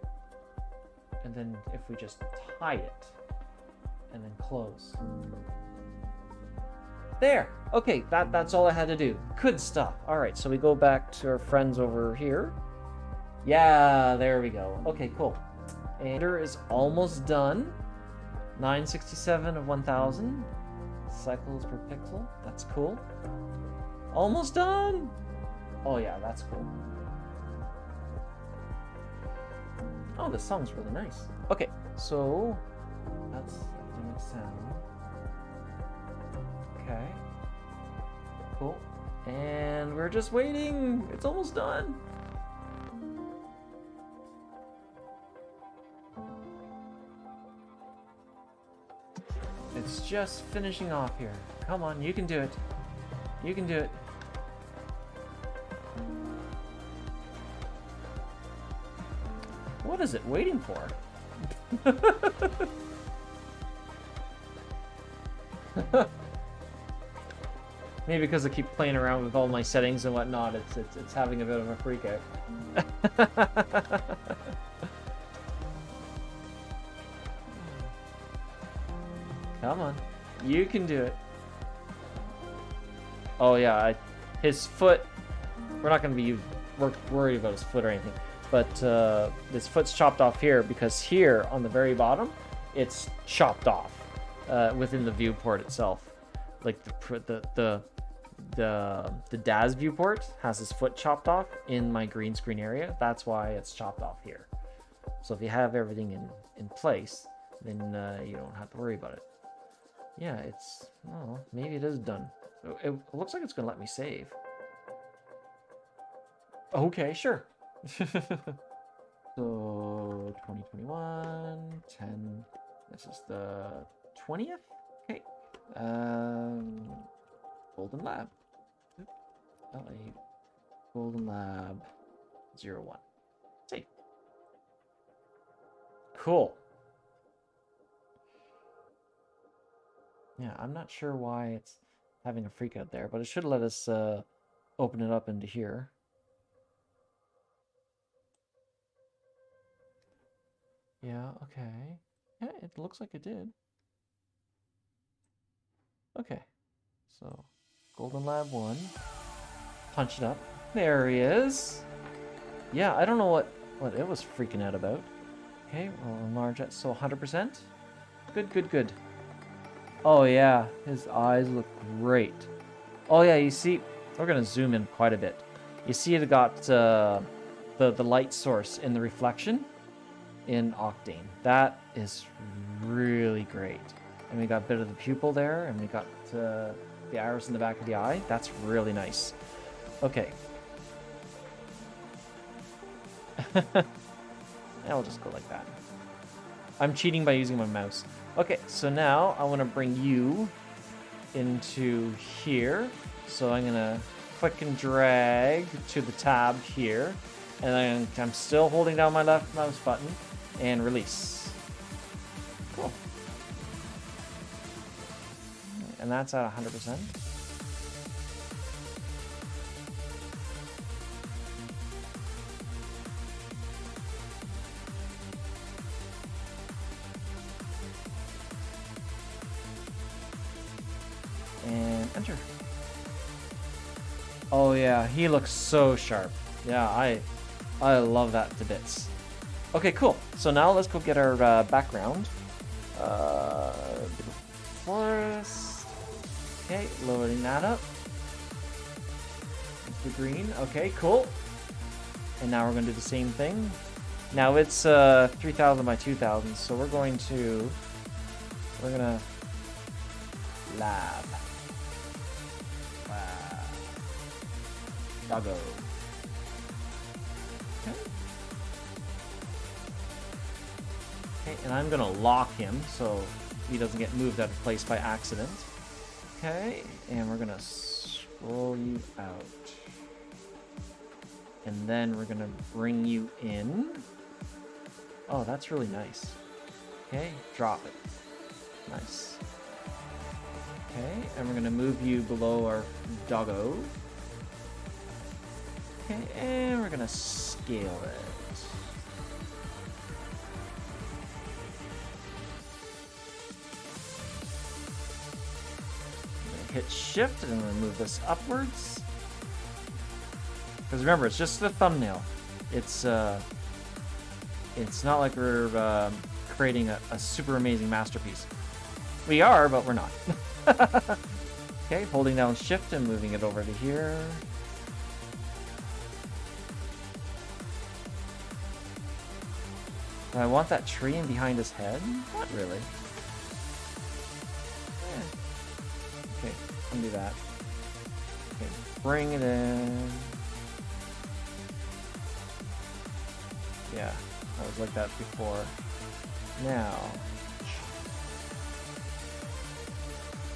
And then if we just tie it and then close. There. Okay, that's all I had to do. Good stuff. All right, so we go back to our friends over here. Yeah, there we go. Okay, cool. And render is almost done. 967 of 1000 cycles per pixel. That's cool. Almost done. Oh yeah, that's cool. Oh, this song's really nice. Okay, so that's dynamic sound. Okay. Cool. And we're just waiting. It's almost done. It's just finishing off here. Come on, you can do it. You can do it. What is it waiting for? Maybe because I keep playing around with all my settings and whatnot, it's having a bit of a freak out. Come on, you can do it. Oh yeah, his foot. We're not going to be worried about his foot or anything, but his foot's chopped off here because here on the very bottom, it's chopped off within the viewport itself. Like the Daz viewport has his foot chopped off in my green screen area. That's why it's chopped off here. So if you have everything in place, then you don't have to worry about it. Yeah, it's, oh, maybe it is done. It looks like it's gonna let me save. Okay, sure. So 2021 10. This is the 20th. Okay. Golden Lab. LA Golden Lab 01. Save. Cool. Yeah, I'm not sure why it's having a freak out there, but it should let us open it up into here. Yeah, okay. Yeah, it looks like it did. Okay, so Golden Lab 1. Punch it up. There he is. Yeah, I don't know what it was freaking out about. Okay, we'll enlarge that. So 100%. Good. Oh yeah, his eyes look great. Oh yeah, you see, we're gonna zoom in quite a bit. You see it got the light source in the reflection in Octane. That is really great. And we got a bit of the pupil there, and we got the iris in the back of the eye. That's really nice. Okay. Now we'll just go like that. I'm cheating by using my mouse. Okay, so now I want to bring you into here. So I'm going to click and drag to the tab here. And then I'm still holding down my left mouse button and release. Cool. And that's at 100%. And enter. Oh yeah, he looks so sharp. Yeah, I love that to bits. Okay, cool. So now let's go get our background. Forest. Okay, loading that up. It's the green. Okay, cool. And now we're going to do the same thing. Now it's 3000 by 2000, so we're going to lab. Doggo. Okay. Okay, and I'm gonna lock him so he doesn't get moved out of place by accident. Okay, and we're gonna scroll you out. And then we're gonna bring you in. Oh, that's really nice. Okay, drop it. Nice. Okay, and we're gonna move you below our doggo. Okay, and we're gonna scale it. Hit shift and then move this upwards. Because remember, it's just the thumbnail. It's not like we're creating a super amazing masterpiece. We are, but we're not. Okay, holding down shift and moving it over to here. Do I want that tree in behind his head? Not really. Okay, undo that. Okay, bring it in. Yeah, I was like that before. Now.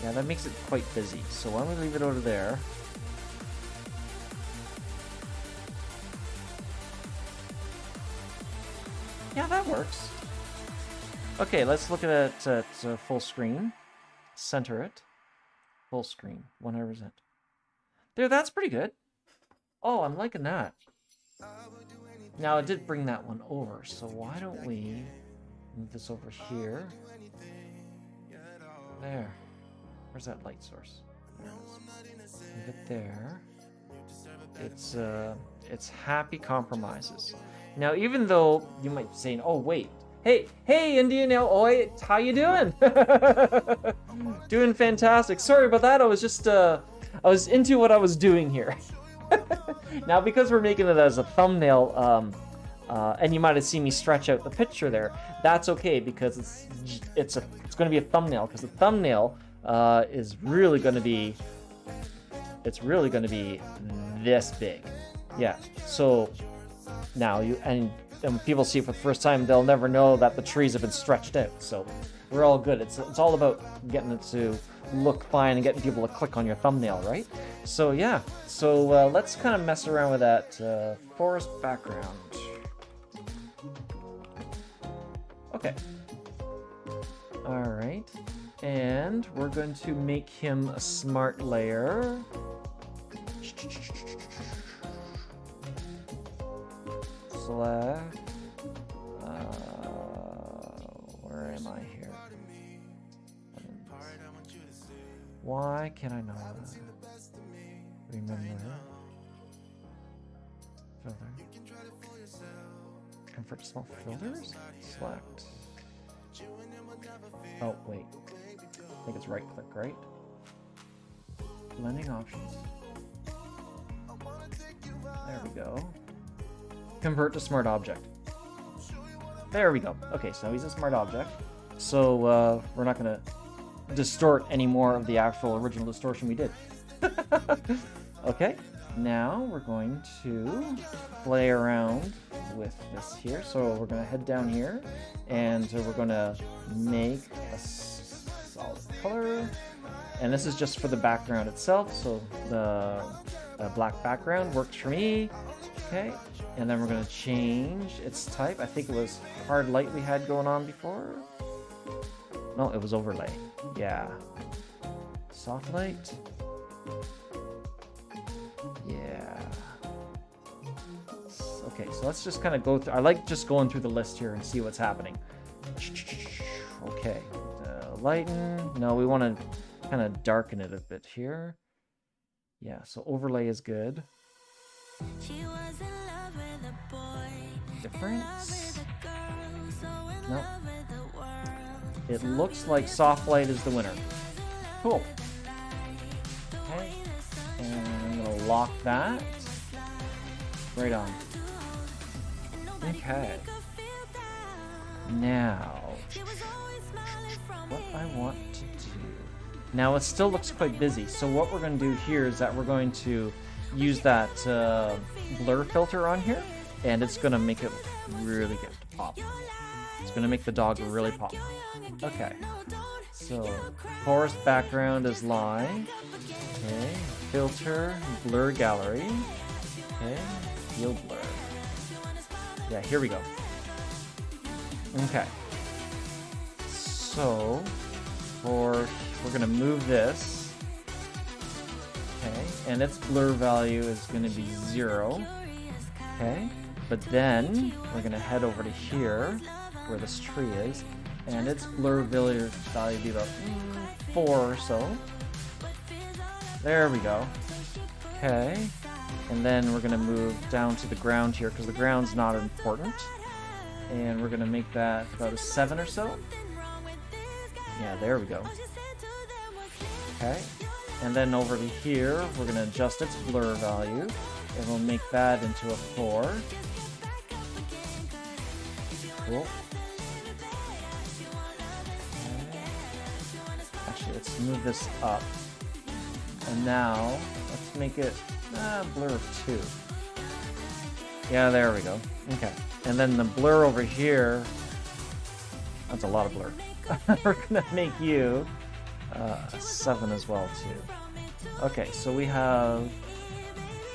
Yeah, that makes it quite busy. So why don't we leave it over there? Yeah, that works. Okay, let's look at it at full screen. Center it. Full screen, 100%. There, that's pretty good. Oh, I'm liking that. Now, it did bring that one over, so why don't we move this over here? There. Where's that light source? There it is. Move it there. It's happy compromises. Now, even though you might be saying, "Oh, wait, hey, Indian Oi, how you doing?" Doing fantastic. Sorry about that. I was just I was into what I was doing here. Now, because we're making it as a thumbnail, and you might have seen me stretch out the picture there, that's okay because it's going to be a thumbnail because the thumbnail is really going to be this big. Yeah. So now and when people see it for the first time, they'll never know that the trees have been stretched out. So we're all good. It's all about getting it to look fine and getting people to click on your thumbnail, right? So yeah. So let's kind of mess around with that forest background. Okay. All right. And we're going to make him a smart layer. Select. Where am I here? Why can I not remember? Filter. Convert to small filters? Select. Oh, wait. I think it's right click, right? Blending options. There we go. Convert to smart object. There we go. Okay, so he's a smart object. So we're not going to distort any more of the actual original distortion we did. Okay, now we're going to play around with this here. So we're going to head down here and we're going to make a solid color. And this is just for the background itself. So the black background works for me. Okay, and then we're going to change its type. I think it was hard light we had going on before. No, it was overlay. Yeah. Soft light. Yeah. Okay, so let's just kind of go through. I like just going through the list here and see what's happening. Okay. Lighten. No, we want to kind of darken it a bit here. Yeah, so overlay is good. Difference. Nope. It looks like soft light is the winner. Cool. Okay. And I'm going to lock that. Right on. Okay. Now, what I want to do. Now, it still looks quite busy. So what we're going to do here is that we're going to use that blur filter on here. And it's going to make it really good to pop. It's going to make the dog really pop. Okay. So, forest background is lie. Okay. Filter, blur gallery. Okay. field blur. Yeah, here we go. Okay. So, we're gonna move this. Okay, and its blur value is gonna be 0. Okay, but then we're gonna head over to here, where this tree is, and its blur value would be about 4 or so. There we go. Okay, and then we're gonna move down to the ground here, because the ground's not important. And we're gonna make that about a 7 or so. Yeah, there we go. Okay, and then over to here, we're gonna adjust its blur value, and we'll make that into a 4. Cool. Okay. Actually, let's move this up. And now, let's make it blur of 2. Yeah, there we go. Okay. And then the blur over here, that's a lot of blur. We're gonna make you a 7 as well, too. Okay, so we have...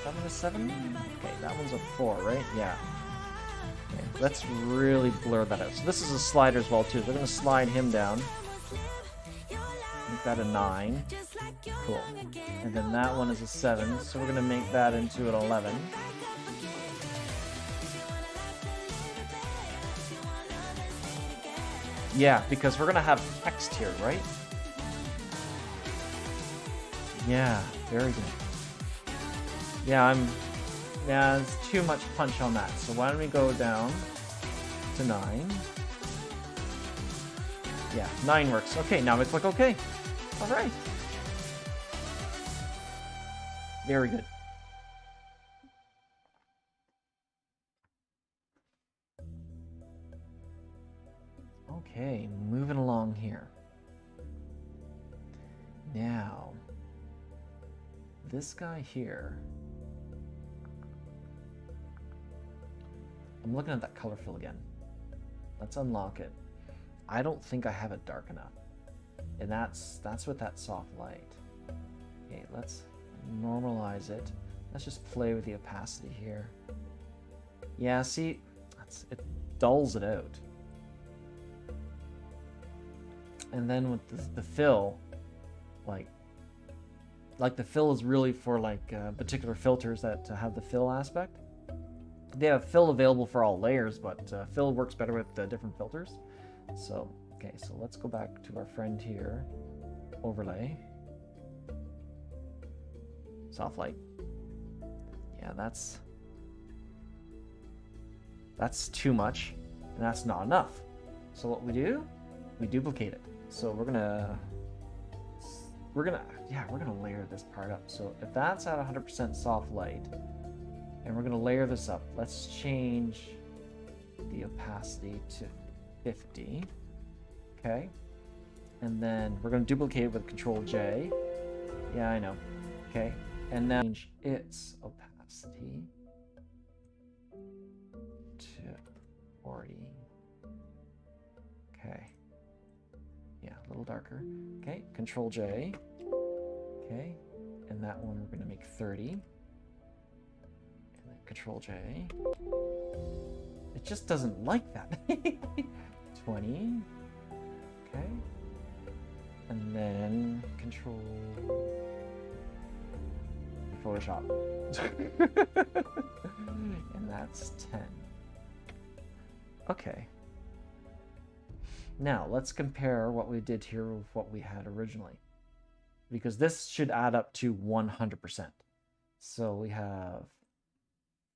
That one a 7? Okay, that one's a 4, right? Yeah. Okay, let's really blur that out. So this is a slider as well, too. We're gonna slide him down. Make that a 9. Cool. And then that one is a 7, so we're gonna make that into an 11. Yeah, because we're gonna have text here, right? Yeah, very good. Yeah, it's too much punch on that. So why don't we go down to 9? Yeah, 9 works. Okay, now we click OK. All right. Very good. Okay, moving along here. Now, this guy here, I'm looking at that color fill again. Let's unlock it. I don't think I have it dark enough. And that's with that soft light. Okay, let's normalize it. Let's just play with the opacity here. Yeah, see, it dulls it out. And then with the fill, like the fill is really for particular filters that have the fill aspect. They have fill available for all layers, but fill works better with different filters. So, okay, so let's go back to our friend here. Overlay. Soft light. Yeah, that's too much, and that's not enough. So what we do, we duplicate it. So we're gonna layer this part up. So if that's at 100% soft light, and we're gonna layer this up, let's change the opacity to 50. Okay, and then we're gonna duplicate it with Control J. Yeah, I know. Okay, and now change its opacity to 40. Okay. Yeah, a little darker. Okay, Control J. Okay, and that one we're gonna make 30. And then Control J. It just doesn't like that. 20. Okay. And then Control Photoshop. And that's 10. Okay. Now, let's compare what we did here with what we had originally. Because this should add up to 100%. So we have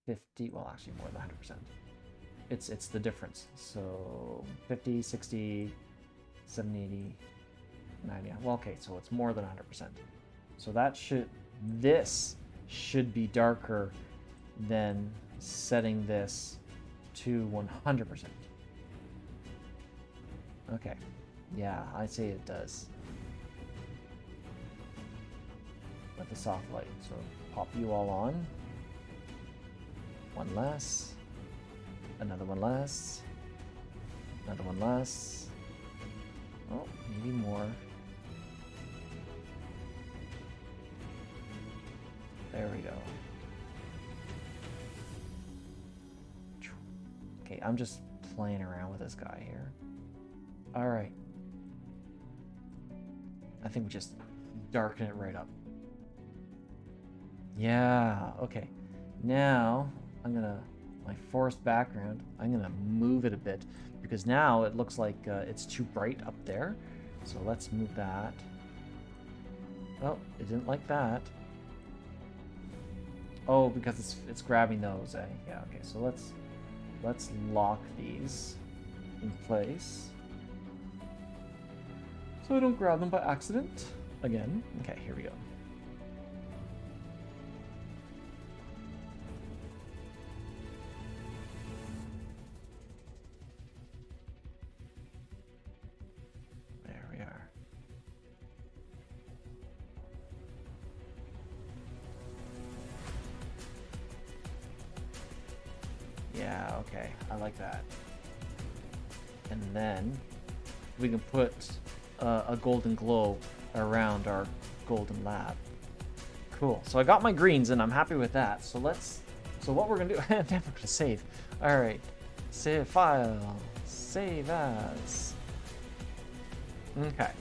50, well actually more than 100%. It's the difference. So 50, 60, 70, 80, 90. Well, okay, so it's more than 100%. So this should be darker than setting this to 100%. Okay, yeah, I'd say it does. With the soft light, so pop you all on. One less. Another one less. Another one less. Oh, maybe more. There we go. Okay, I'm just playing around with this guy here. All right. I think we just darken it right up. Yeah, okay. Now, my forest background, I'm gonna move it a bit because now it looks like it's too bright up there. So let's move that. Oh, it didn't like that. Oh, because it's grabbing those, eh? Yeah, okay, so let's lock these in place. So I don't grab them by accident again. Okay, here we go. There we are. Yeah, okay, I like that. And then we can put a golden globe around our golden lab. Cool. So I got my greens and I'm happy with that. So what we're gonna do, I'm never gonna save. All right, save file, save as. Okay,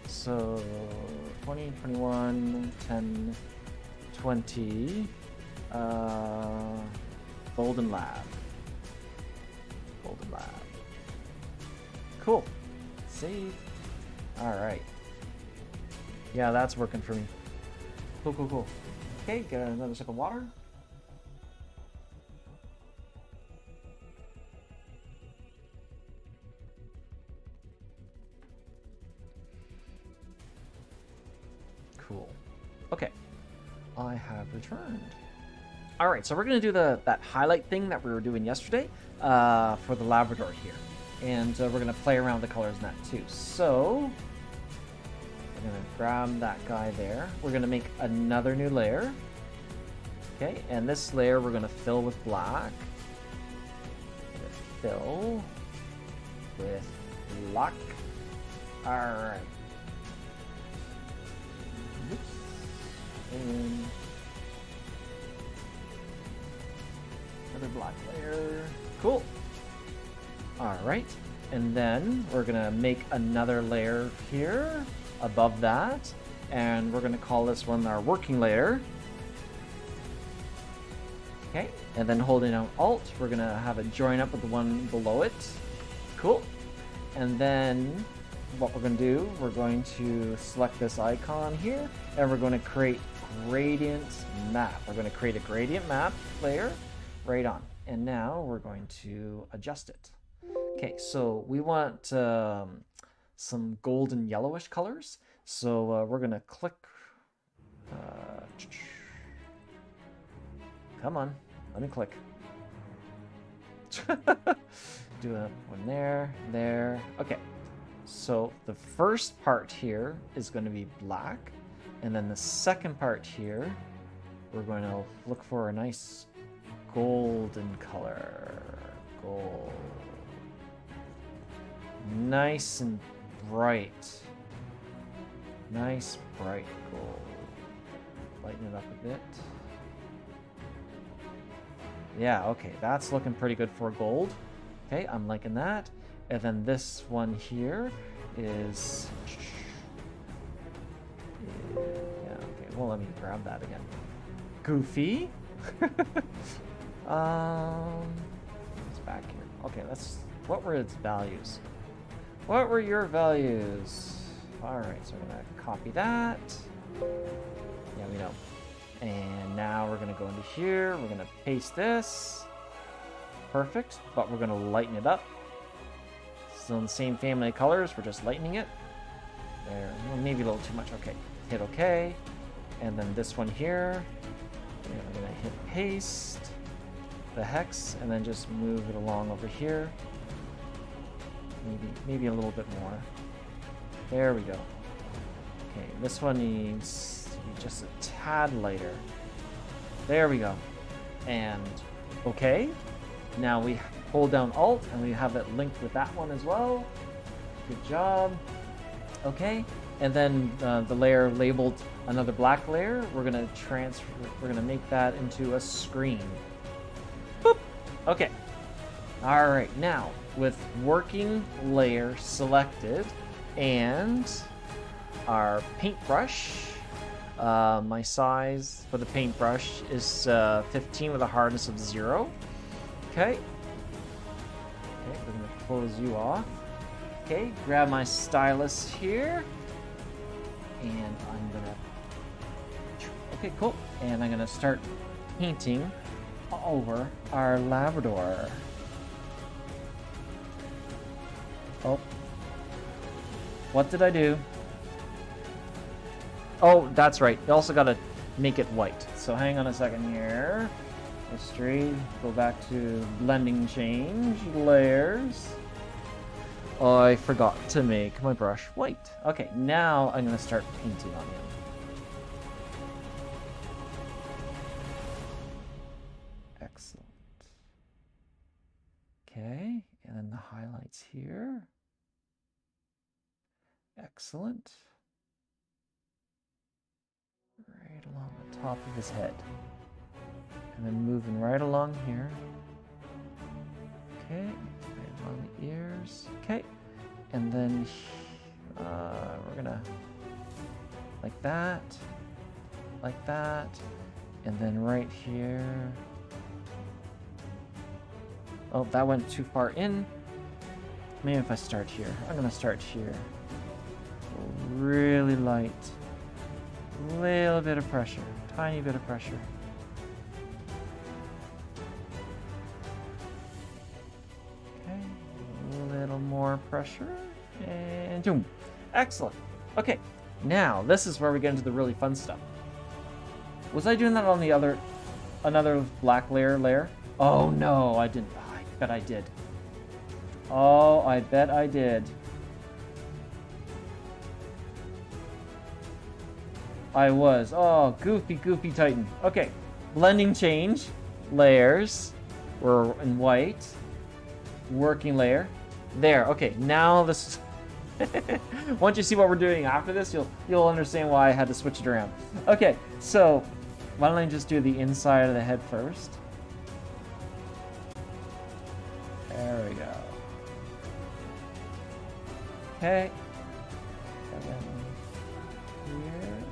so 20, 21, 10, 20, golden lab. Golden lab. Cool. Save. All right. Yeah, that's working for me. Cool, cool, cool. Okay, get another sip of water. Cool. Okay. I have returned. All right, so we're going to do that highlight thing that we were doing yesterday for the Labrador here. And we're going to play around with the colors in that too. So we're going to grab that guy there. We're going to make another new layer. Okay, and this layer we're going to fill with black. Fill with black. All right. Oops. And another black layer. Cool. All right, and then we're gonna make another layer here above that, and we're gonna call this one our working layer. Okay, and then holding down Alt, we're gonna have it join up with the one below it. Cool. And then what we're gonna do, we're going to select this icon here, and we're going to create gradient map. We're gonna create a gradient map layer right on, and now we're going to adjust it. Okay, so we want some golden yellowish colors. So we're gonna click. Come on, let me click. Do one there, there. Okay, so the first part here is going to be black, and then the second part here, we're going to look for a nice golden color. Gold. Nice and bright. Nice bright gold. Lighten it up a bit. Yeah, okay, that's looking pretty good for gold. Okay, I'm liking that. And then this one here is... yeah, okay, well, let me grab that again. Goofy. It's back here. Okay, what were its values? What were your values? All right, so we're gonna copy that. Yeah, we know. And now we're gonna go into here. We're gonna paste this. Perfect, but we're gonna lighten it up. Still in the same family of colors, we're just lightening it. There, well, maybe a little too much. Okay, hit OK. And then this one here, we're gonna hit paste, the hex, and then just move it along over here. Maybe a little bit more. There we go. Okay, this one needs to be just a tad lighter. There we go. And okay. Now we hold down Alt and we have it linked with that one as well. Good job. Okay. And then the layer labeled another black layer, we're gonna make that into a screen. Boop. Okay. All right, now with working layer selected and our paintbrush, my size for the paintbrush is 15 with a hardness of 0. Okay. Okay, we're gonna close you off. Okay, grab my stylus here, and I'm gonna. Okay, cool. And I'm gonna start painting over our Labrador. Oh. What did I do? Oh, that's right. You also gotta make it white. So hang on a second here. History. Go back to blending change. Layers. Oh, I forgot to make my brush white. Okay, now I'm gonna start painting on him. Excellent. Okay, and then the highlights here. Excellent. Right along the top of his head. And then moving right along here. Okay, right along the ears. Okay, and then we're gonna like that, and then right here. Oh, that went too far in. Maybe if I start here. I'm gonna start here. Really light. Little bit of pressure. Tiny bit of pressure. Okay. A little more pressure. And boom. Excellent. Okay. Now, this is where we get into the really fun stuff. Was I doing that on the another black layer? Oh no, I didn't. Oh, I bet I did. Oh, I bet I did. I was. Oh, goofy Titan. Okay. Blending change. Layers. We're in white. Working layer. There. Okay. Now this is... Once you see what we're doing after this, you'll understand why I had to switch it around. Okay. So, why don't I just do the inside of the head first? There we go. Okay. And then here.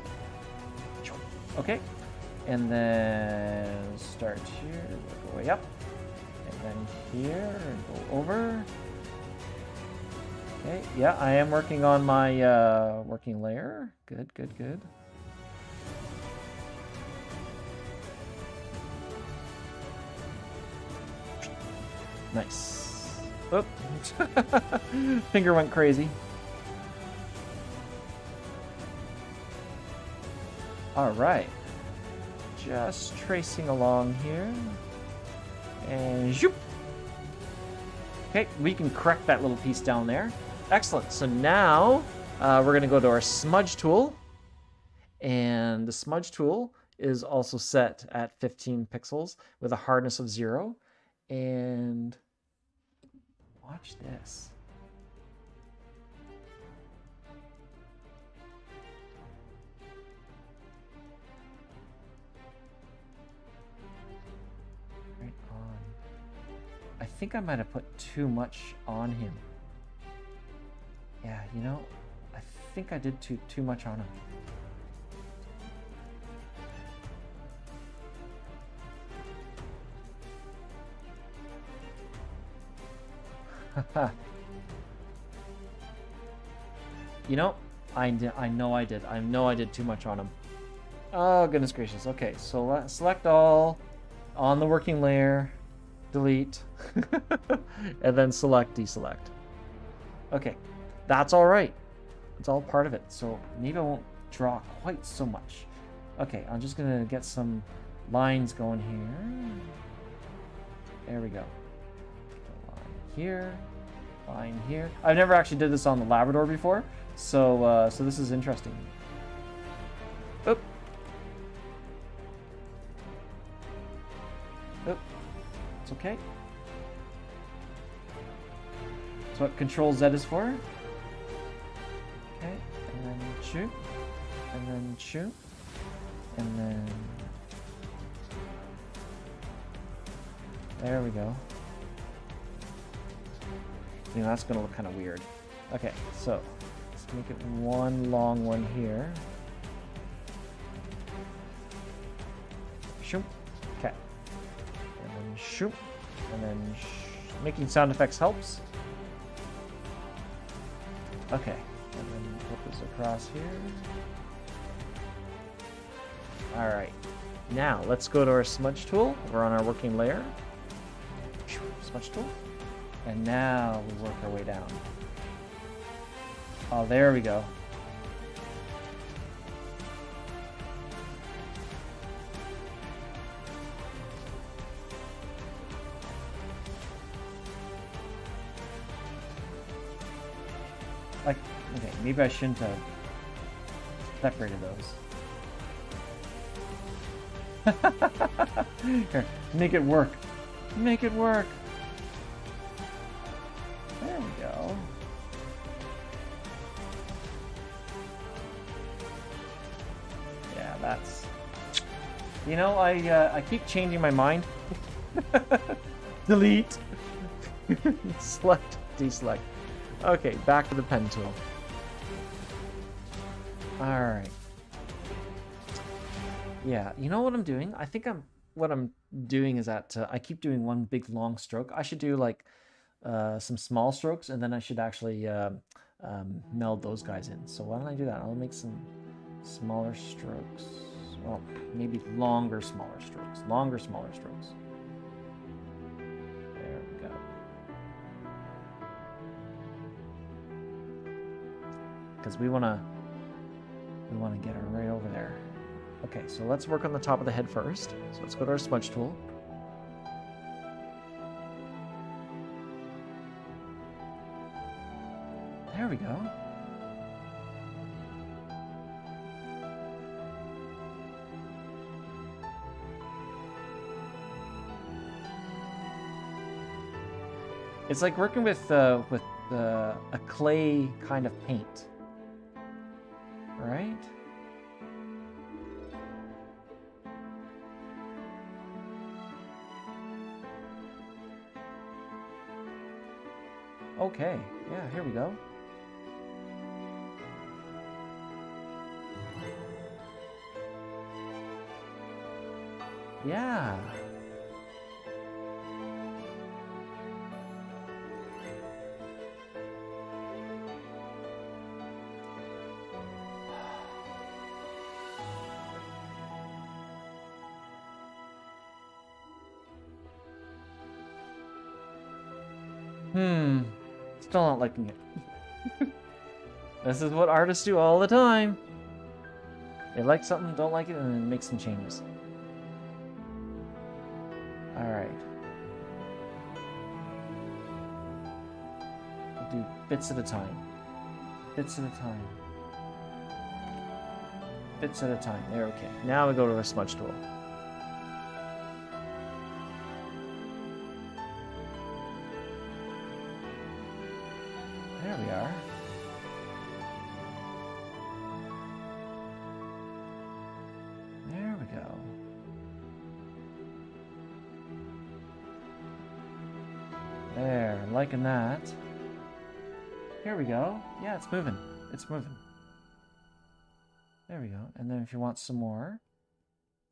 Okay. And then start here, work our way up. And then here, and go over. Okay, yeah, I am working on my working layer. Good. Nice. Oop. Finger went crazy. All right. Just tracing along here. And zoop. Okay, we can correct that little piece down there. Excellent. So now we're going to go to our smudge tool. And the smudge tool is also set at 15 pixels with a hardness of 0. And watch this. Right on. I think I might have put too much on him. Yeah, you know, I think I did too much on him. You know, I know I did. I know I did too much on him. Oh, goodness gracious. Okay, so let's select all on the working layer, delete, and then select, deselect. Okay, that's all right. It's all part of it. So maybe I won't draw quite so much. Okay, I'm just going to get some lines going here. There we go. Line here. Line here. I've never actually did this on the Labrador before, so so this is interesting. Oop. Oop. It's okay. That's what Control Z is for. Okay, and then shoot, and then shoot, and then there we go. You know, that's gonna look kind of weird. Okay, so let's make it one long one here. Shoop. Okay. And then shoop. And then making sound effects helps. Okay. And then put this across here. Alright. Now, let's go to our smudge tool. We're on our working layer. Smudge tool. And now we work our way down. Oh, there we go. Like, okay, maybe I shouldn't have separated those. Here, make it work. Make it work. There we go. Yeah, that's... You know, I keep changing my mind. Delete. Select, deselect. Okay, back to the pen tool. Alright. Yeah, you know what I'm doing? I think what I'm doing is that I keep doing one big long stroke. I should do like some small strokes, and then I should actually meld those guys in. So why don't I do that? I'll make some smaller strokes. Well, maybe longer, smaller strokes. Longer, smaller strokes. There we go. Because we want to get her right over there. Okay, so let's work on the top of the head first. So let's go to our smudge tool. There we go. It's like working with a clay kind of paint, right? Okay, yeah, here we go. Yeah. Still not liking it. This is what artists do all the time. They like something, don't like it, and then make some changes. Alright. We'll do bits at a time. Bits at a time. Bits at a time. There, okay. Now we go to our smudge tool. There we are. There we go. There, liking that. Here we go. Yeah, it's moving. It's moving. There we go. And then if you want some more,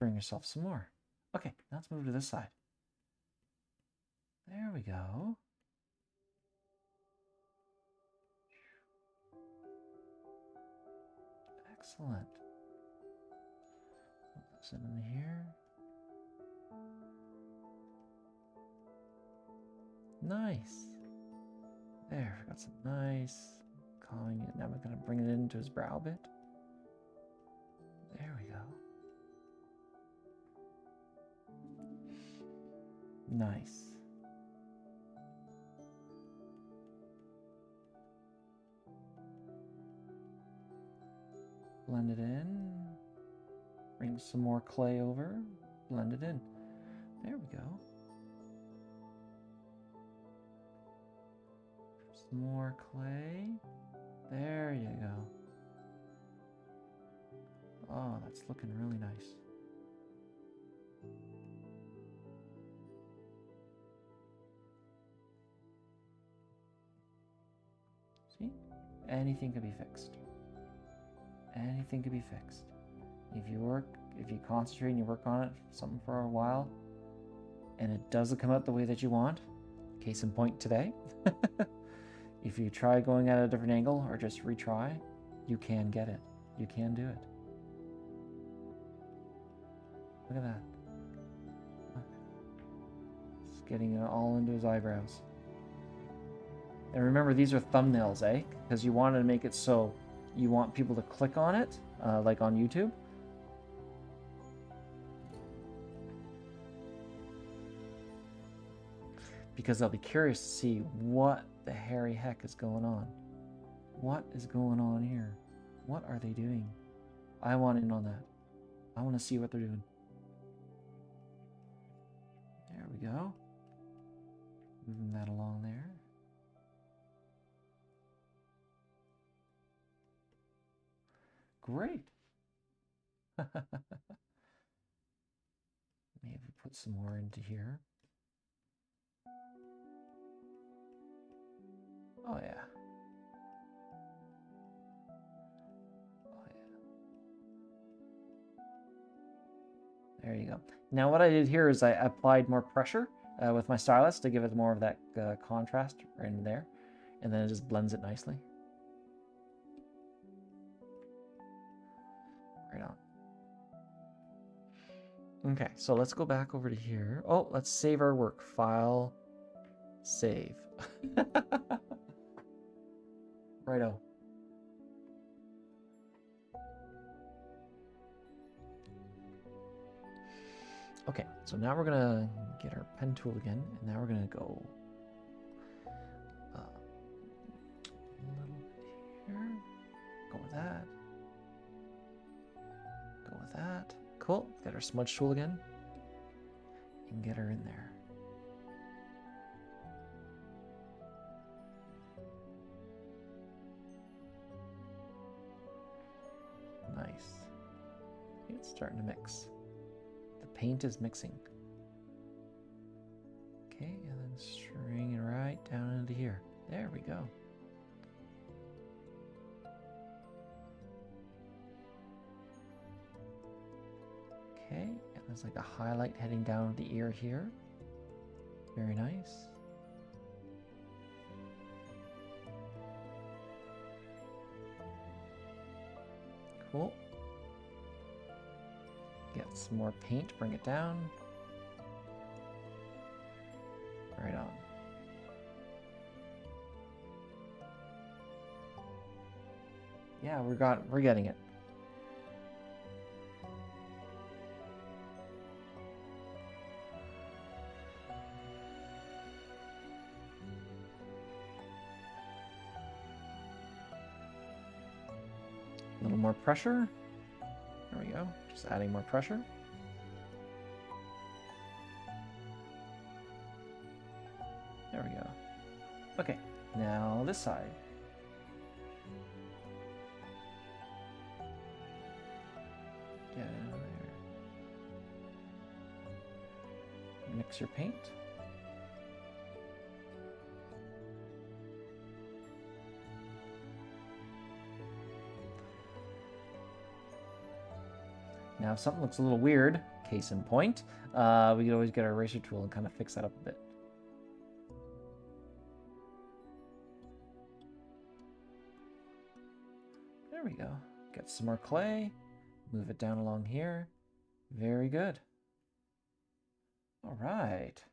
bring yourself some more. Okay, now let's move to this side. There we go. Excellent. Put this in here. Nice. There, got some nice calming it. Now we're going to bring it into his brow bit. There we go. Nice. Blend it in. Bring some more clay over. Blend it in. There we go. Some more clay. There you go. Oh, that's looking really nice. Anything can be fixed. Anything can be fixed. If you concentrate and you work on it, something for a while, and it doesn't come out the way that you want, case in point today, if you try going at a different angle or just retry, you can get it. You can do it. Look at that. Just getting it all into his eyebrows. And remember, these are thumbnails, eh? Because you wanted to make it so you want people to click on it, like on YouTube. Because they'll be curious to see what the hairy heck is going on. What is going on here? What are they doing? I want in on that. I want to see what they're doing. There we go. Moving that along there. Great. Maybe put some more into here. Oh yeah. Oh yeah. There you go. Now what I did here is I applied more pressure with my stylus to give it more of that contrast right in there. And then it just blends it nicely. Right on. Okay, so let's go back over to here. Oh, let's save our work. File, save. Righto. Okay, so now we're gonna get our pen tool again, and now we're gonna go a little bit here. Go with that. Go with that. Cool. Get our smudge tool again, and get her in there. Nice. It's starting to mix. The paint is mixing. Okay, and then string it right down into here. There we go. Okay, and there's like a highlight heading down the ear here. Very nice. Cool. Get some more paint, bring it down. Right on. Yeah, we're getting it. A little more pressure. There we go. Just adding more pressure. There we go. Okay, now this side. Get in there. Mix your paint. Now, if something looks a little weird, case in point, we could always get our eraser tool and kind of fix that up a bit. There we go. Get some more clay, move it down along here. Very good. All right.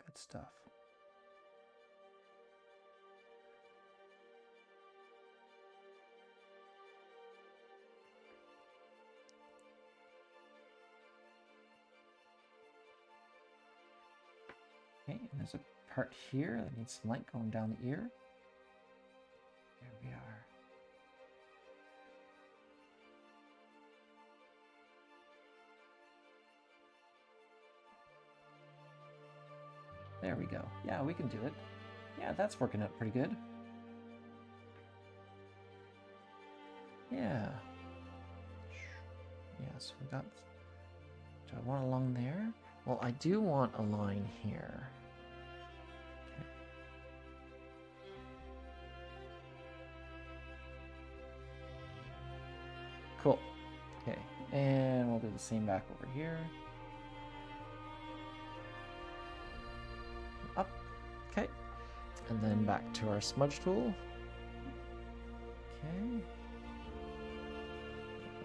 Good stuff. Okay, and there's a part here that needs some light going down the ear. There we are. There we go. Yeah, we can do it. Yeah, that's working out pretty good. Yeah. Yeah, so we got... Do I want along there? Well, I do want a line here. Okay. Cool. Okay, and we'll do the same back over here. Up. Okay. And then back to our smudge tool. Okay.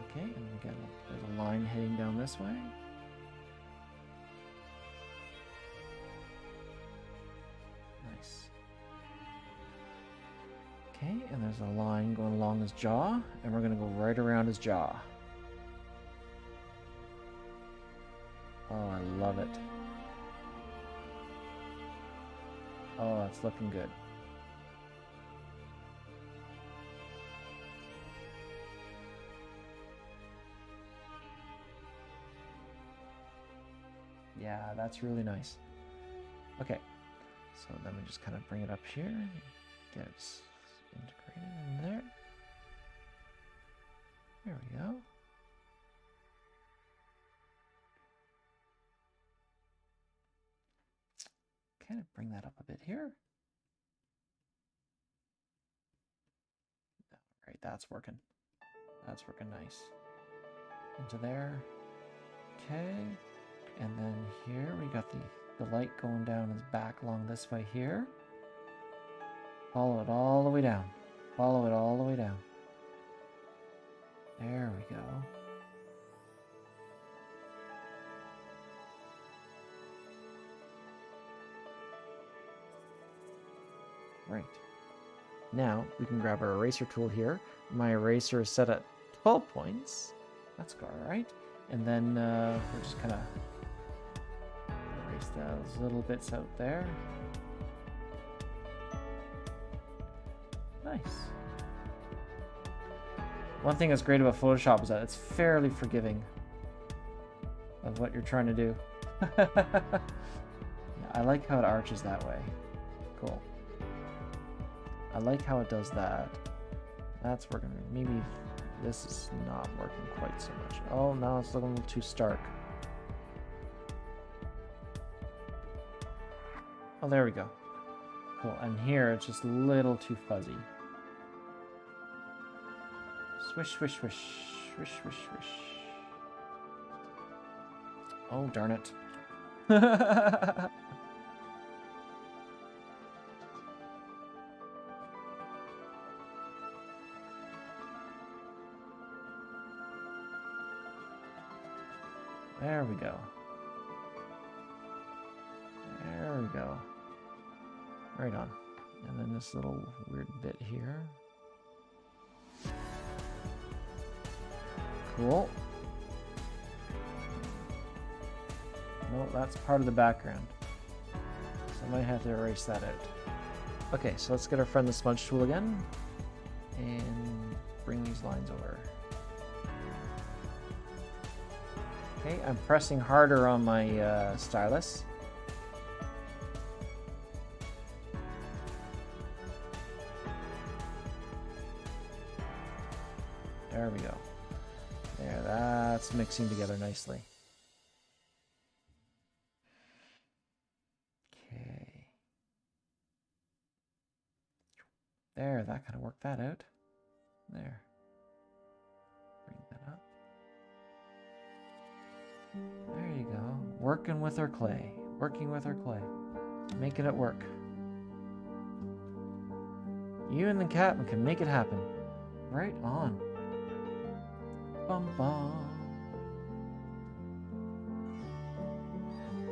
Okay, and we got a line heading down this way. Nice. Okay, and there's a line going along his jaw, and we're going to go right around his jaw. Oh, I love it. Oh, it's looking good. Yeah, that's really nice. Okay, so then we just kind of bring it up here, get it integrated in there. There we go. Kind of bring that up a bit here. All right, that's working. That's working nice. Into there. Okay. And then here we got the light going down his back along this way here. Follow it all the way down. Follow it all the way down. There we go. Right. Now we can grab our eraser tool here. My eraser is set at 12 points. That's all right. And then we're just kind of erase those little bits out there. Nice. One thing that's great about Photoshop is that it's fairly forgiving of what you're trying to do. Yeah, I like how it arches that way. Cool. I like how it does that. That's working. Maybe this is not working quite so much. Oh, now it's looking a little too stark. Oh, there we go. Cool. And here it's just a little too fuzzy. Swish, swish, swish. Swish, swish, swish. Oh, darn it. There we go. There we go. Right on. And then this little weird bit here. Cool. No, that's part of the background. So I might have to erase that out. Okay, so let's get our friend the smudge tool again and bring these lines over. Okay, I'm pressing harder on my stylus. There we go. There, that's mixing together nicely. Okay. There, that kind of worked that out. There. Bring that up. There you go. Working with our clay. Working with our clay. Making it work. You and the captain can make it happen. Right on. Bum bum.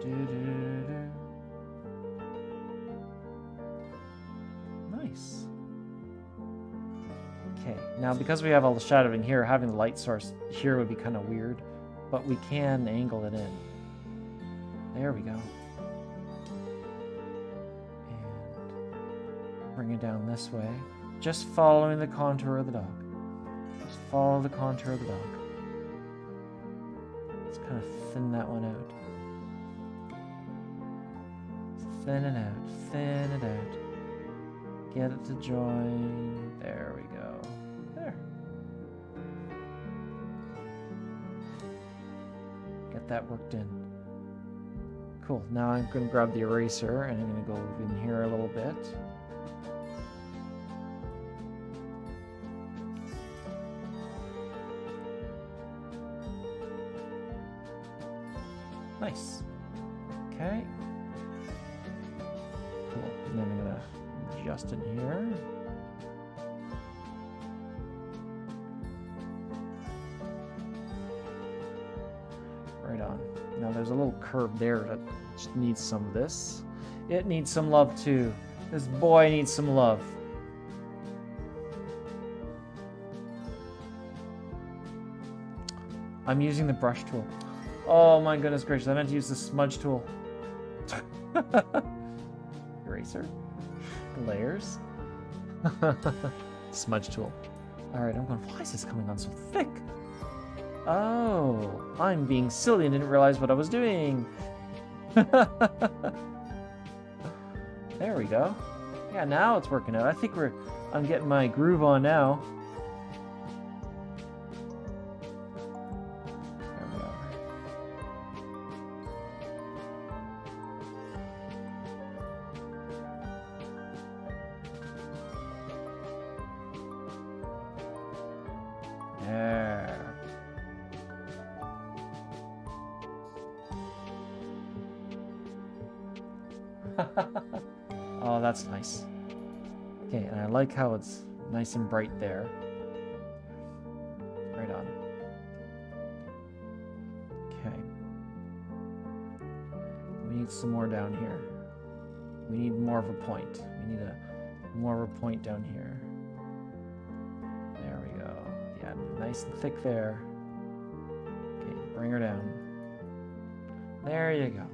Do do do do. Nice. Okay, now because we have all the shadowing here, having the light source here would be kind of weird, but we can angle it in. There we go. And bring it down this way, just following the contour of the dog. Just follow the contour of the dog. Let's kind of thin that one out. Thin it out, thin it out. Get it to join. There we go. There. Get that worked in. cool. Now I'm going to grab the eraser and I'm going to go in here a little bit. Nice. Okay. Cool. And then I'm going to adjust in here. Right on. Now there's a little curve there that just needs some of this. It needs some love too. This boy needs some love. I'm using the brush tool. Oh my goodness gracious, I meant to use the smudge tool. Eraser. Layers. Smudge tool. Alright, I'm going, why is this coming on so thick? Oh, I'm being silly and didn't realize what I was doing. There we go. Yeah, now it's working out. I think I'm getting my groove on now. There we are. There. Oh, that's nice. Okay, and I like how it's nice and bright there. Right on. Okay. We need some more down here. We need more of a point. We need more of a point down here. There we go. Yeah, nice and thick there. Okay, bring her down. There you go.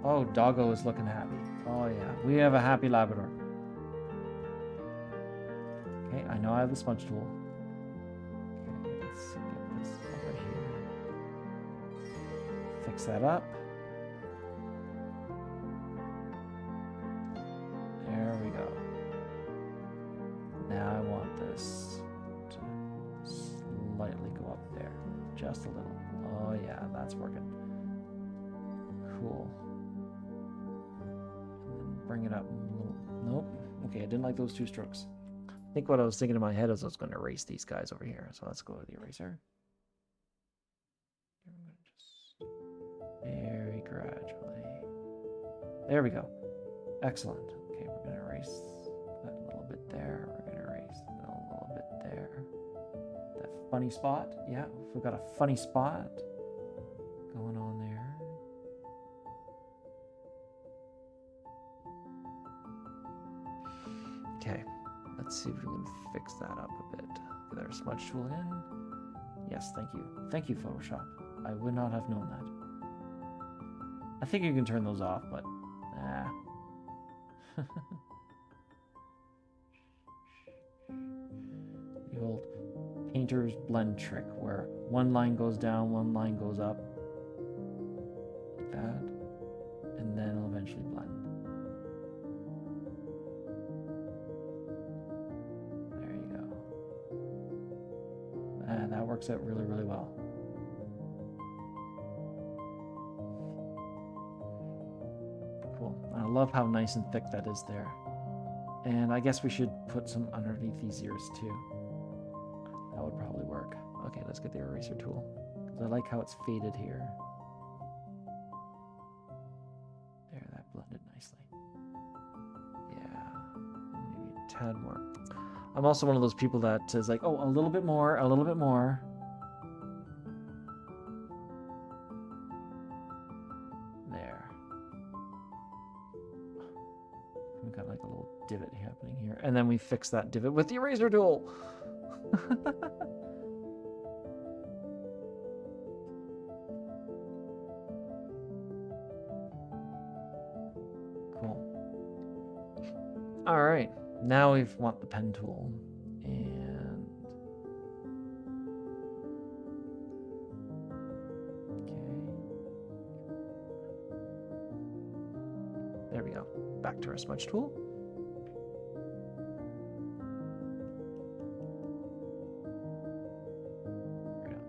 Oh, Doggo is looking happy. Oh yeah, we have a happy Labrador. Okay, I know I have the smudge tool. Okay, let's get this over here. Fix that up. There we go. Now I want this to slightly go up there. Just a little. Oh yeah, that's working. Cool. Bring it up a little. Nope. Okay, I didn't like those two strokes. I think what I was thinking in my head is I was going to erase these guys over here. So let's go with the eraser. Just very gradually. There we go. Excellent. Okay, we're going to erase that a little bit there. We're going to erase that a little bit there. That funny spot. Yeah, we've got a funny spot going on there. Okay, let's see if we can fix that up a bit. Get our smudge tool in. Yes, thank you. Thank you, Photoshop. I would not have known that. I think you can turn those off, but The old painter's blend trick where one line goes down, one line goes up. Like that. And then it'll eventually blend. And that works out really, really well. Cool. I love how nice and thick that is there. And I guess we should put some underneath these ears too. That would probably work. Okay, let's get the eraser tool. Because I like how it's faded here. There, that blended nicely. Yeah, maybe a tad more. I'm also one of those people that is like, oh, a little bit more, a little bit more. There. We've got like a little divot happening here. And then we fix that divot with the eraser tool. Cool. All right. Now we want the pen tool, and okay, there we go. Back to our smudge tool. There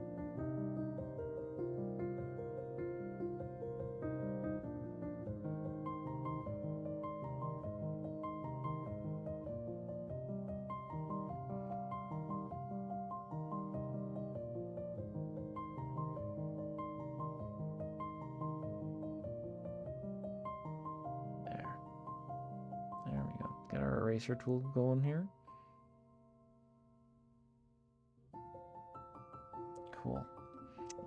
eraser tool going here. Cool.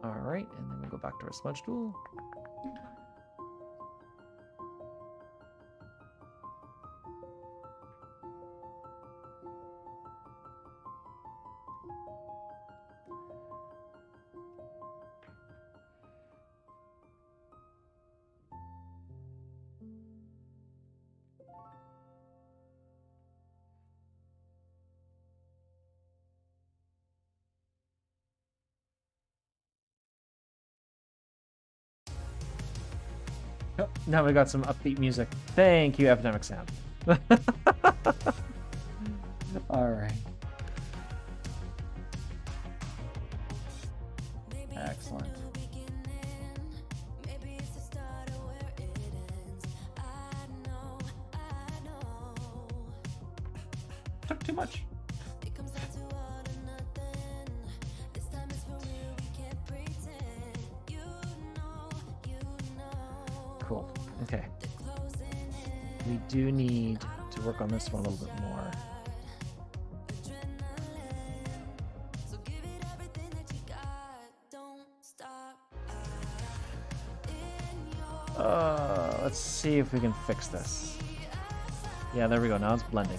All right, and then we go back to our smudge tool. Oh, now we got some upbeat music. Thank you, Epidemic Sound. All right. Excellent. Took too much. Cool. Okay. We do need to work on this one a little bit more. Let's see if we can fix this. Yeah, there we go. Now it's blending.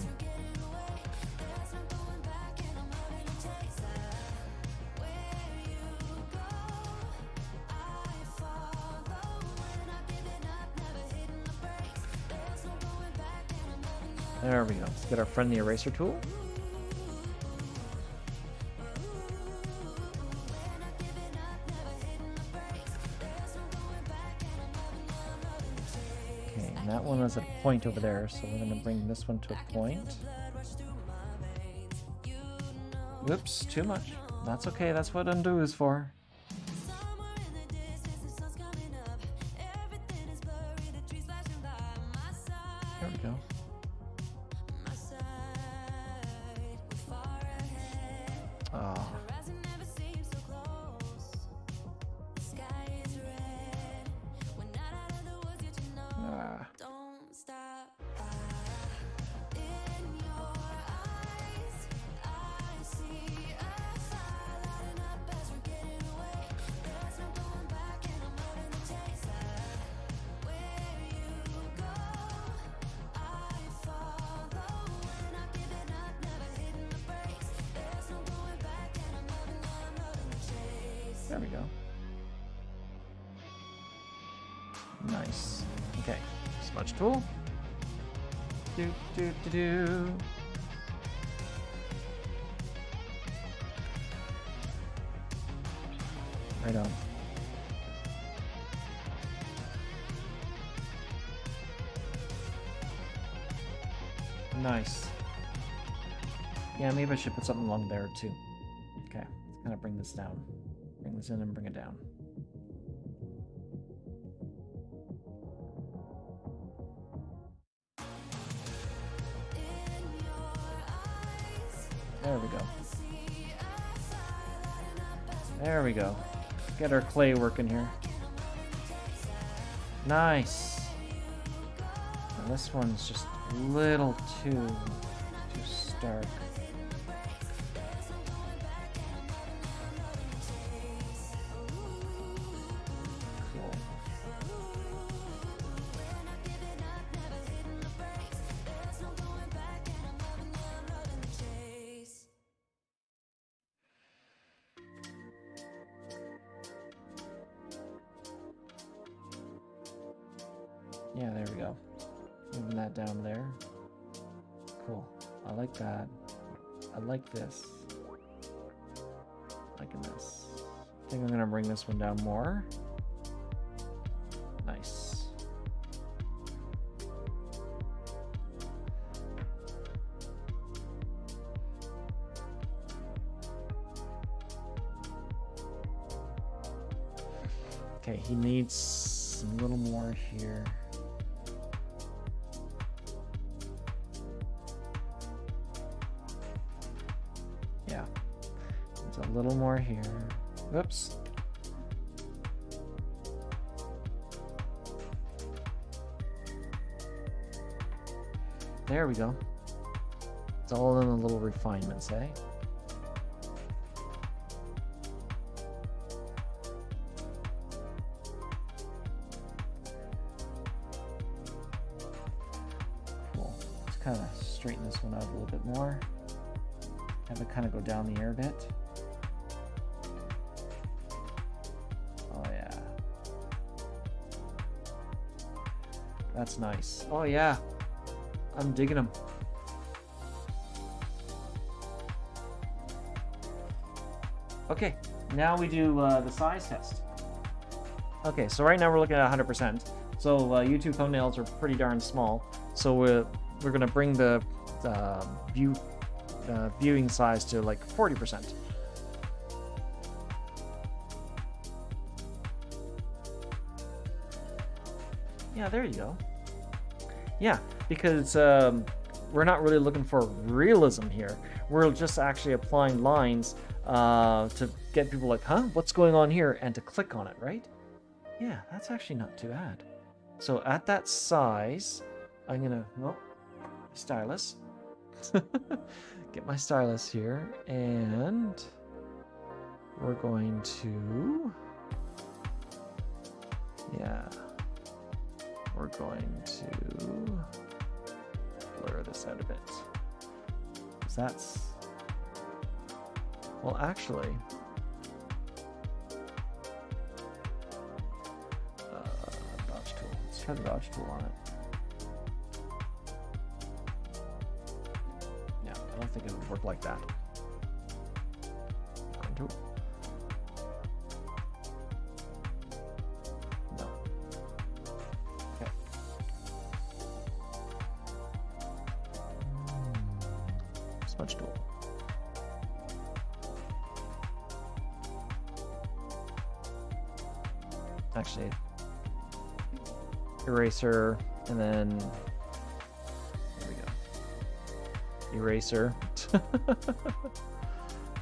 There we go. Let's get our friend the eraser tool. Okay, and that one was at a point over there, so we're going to bring this one to a point. Whoops, too much. That's okay, that's what undo is for. There we go. Oh. Ah. There we go. Nice. Okay. Smudge tool. Do do do do. Right on. Nice. Yeah, maybe I should put something along there too. Okay, let's kind of bring this down. Bring this in and bring it down. There we go. There we go. Get our clay working here. Nice. And this one's just a little too stark. Yeah, there we go. Moving that down there. Cool. I like that. I like this. Liking this. I think I'm gonna bring this one down more. Nice. Okay, he needs a little more here. Yeah, it's a little more here. Whoops. There we go. It's all in the little refinements, eh? Cool. Let's kind of straighten this one out a little bit more. Have it kind of go down the air a bit. Oh yeah. That's nice. Oh yeah. I'm digging them. Okay, now we do the size test. Okay, so right now we're looking at 100%. So YouTube thumbnails are pretty darn small. So we're gonna bring the viewing size to like 40%. Yeah, there you go. Yeah, because we're not really looking for realism here. We're just actually applying lines to get people like, huh, what's going on here? And to click on it, right? Yeah, that's actually not too bad. So at that size, I'm gonna, stylus. Get my stylus here, and we're going to, we're going to blur this out a bit. Because that's, well, actually, dodge tool. Let's try the dodge tool on it. Yeah, I don't think it would work like that. Contour. No. Okay. Smudge tool. Actually, eraser, and then there we go. Eraser.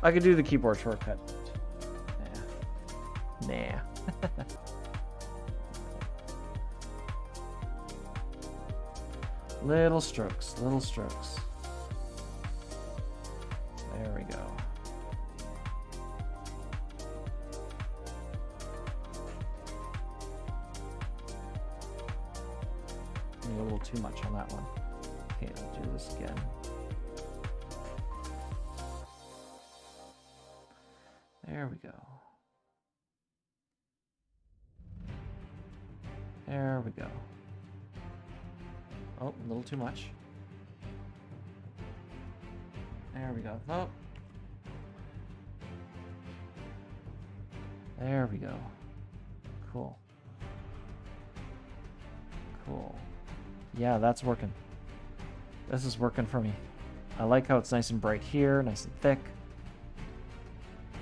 I could do the keyboard shortcut. Nah. Little strokes, little strokes. There we go. A little too much on that one. Okay, let's do this again. There we go. There we go. Oh, a little too much. There we go. Oh. There we go. Cool. Cool. Yeah, that's working. This is working for me. I like how it's nice and bright here, nice and thick.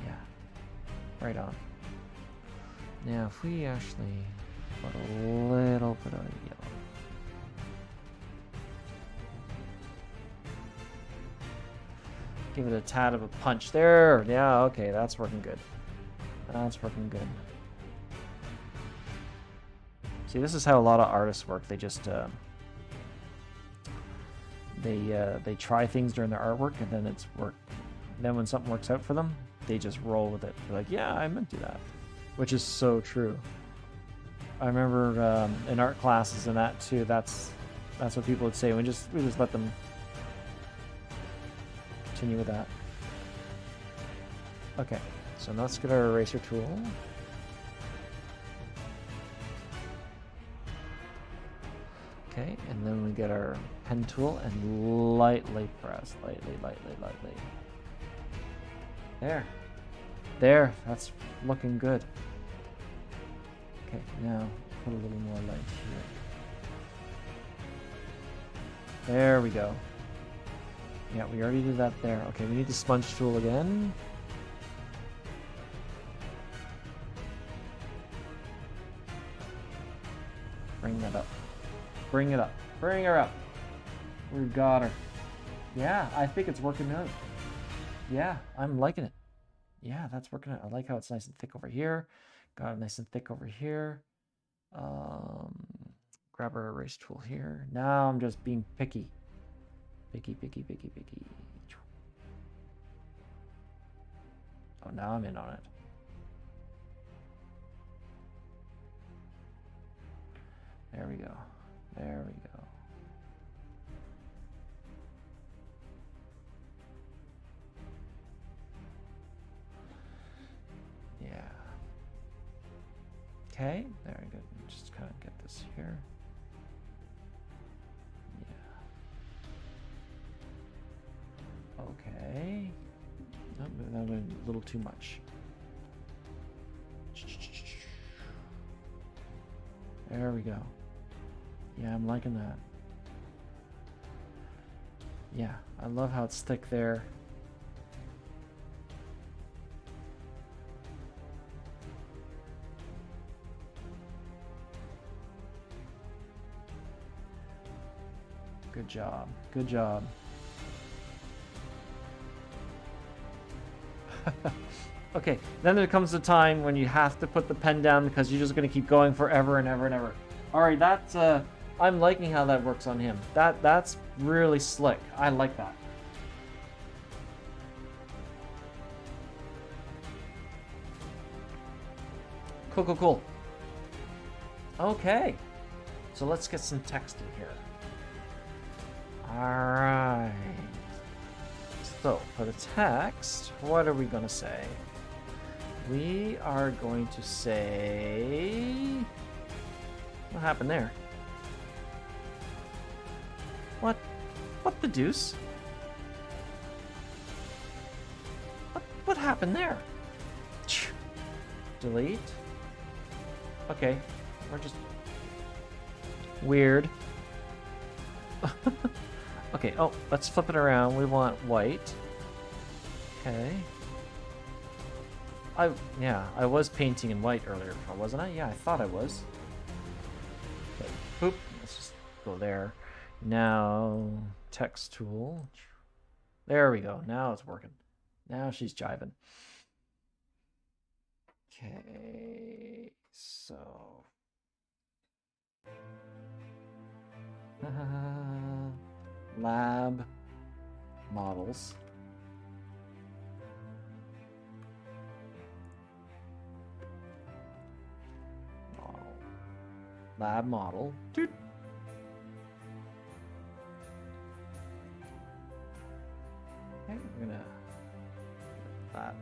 Yeah, right on. Now, if we actually put a little bit of yellow. Give it a tad of a punch there. Yeah, okay, that's working good. That's working good. See, this is how a lot of artists work. They just they try things during their artwork, and then it's work. Then when something works out for them, they just roll with it. They're like, yeah, I meant to do that, which is so true. I remember in art classes and that too. That's what people would say. We just let them continue with that. Okay, so now let's get our eraser tool. Okay, and then we get our pen tool and lightly press, lightly. There, that's looking good. Okay, now put a little more light here. There we go. Yeah, we already did that there. Okay, we need the sponge tool again. Bring that up. Bring it up. Bring her up. We got her. Yeah, I think it's working out. Yeah, I'm liking it. Yeah, that's working out. I like how it's nice and thick over here. Got it nice and thick over here. Grab our erase tool here. Now I'm just being picky. Picky, picky, picky, picky. Oh, now I'm in on it. There we go. There we go. Yeah. Okay, very good. Just kind of get this here. Yeah. Okay. Oh, that went a little too much. There we go. Yeah, I'm liking that. Yeah, I love how it's thick there. Good job. Good job. Okay, then there comes a time when you have to put the pen down because you're just going to keep going forever and ever and ever. All right, that's I'm liking how that works on him. That's really slick. I like that. Cool, cool, cool. Okay, so let's get some text in here. All right. So for the text, what are we going to say? We are going to say... What happened there? What? What the deuce? What happened there? Delete. Okay, we're just... Weird. Okay, oh, let's flip it around. We want white. Okay. Yeah, I was painting in white earlier, wasn't I? Yeah, I thought I was. Okay, boop. Let's just go there. Now, text tool. There we go. Now it's working. Now she's jiving. Okay, so... lab models. Lab model. Doot. Okay, we're gonna lab.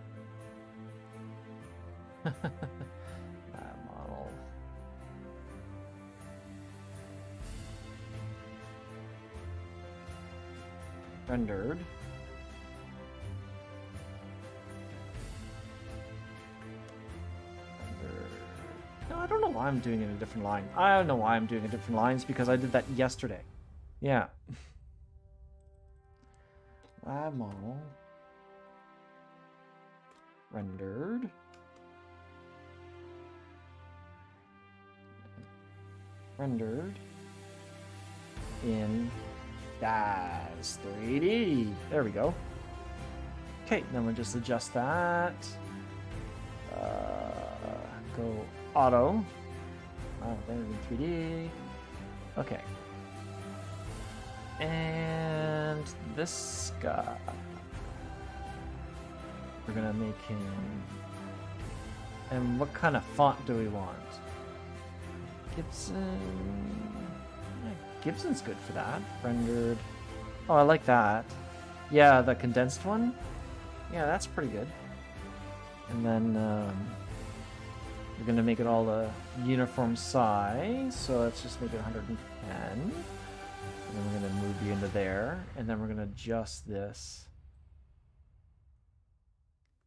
Lab model. Rendered. No, I don't know why I'm doing it in a different line. I don't know why I'm doing it in different lines because I did that yesterday. Yeah. Lab model. Rendered. Rendered. In Daz 3D. There we go. Okay, then we'll just adjust that. Go auto. Rendered in 3D. Okay. And this guy. We're gonna make him. And what kind of font do we want? Gibson. Yeah, Gibson's good for that. Rendered. Oh, I like that. Yeah, the condensed one. Yeah, that's pretty good. And then we're gonna make it all a uniform size. So let's just make it 110. And then we're gonna move you into there, and then we're gonna adjust this.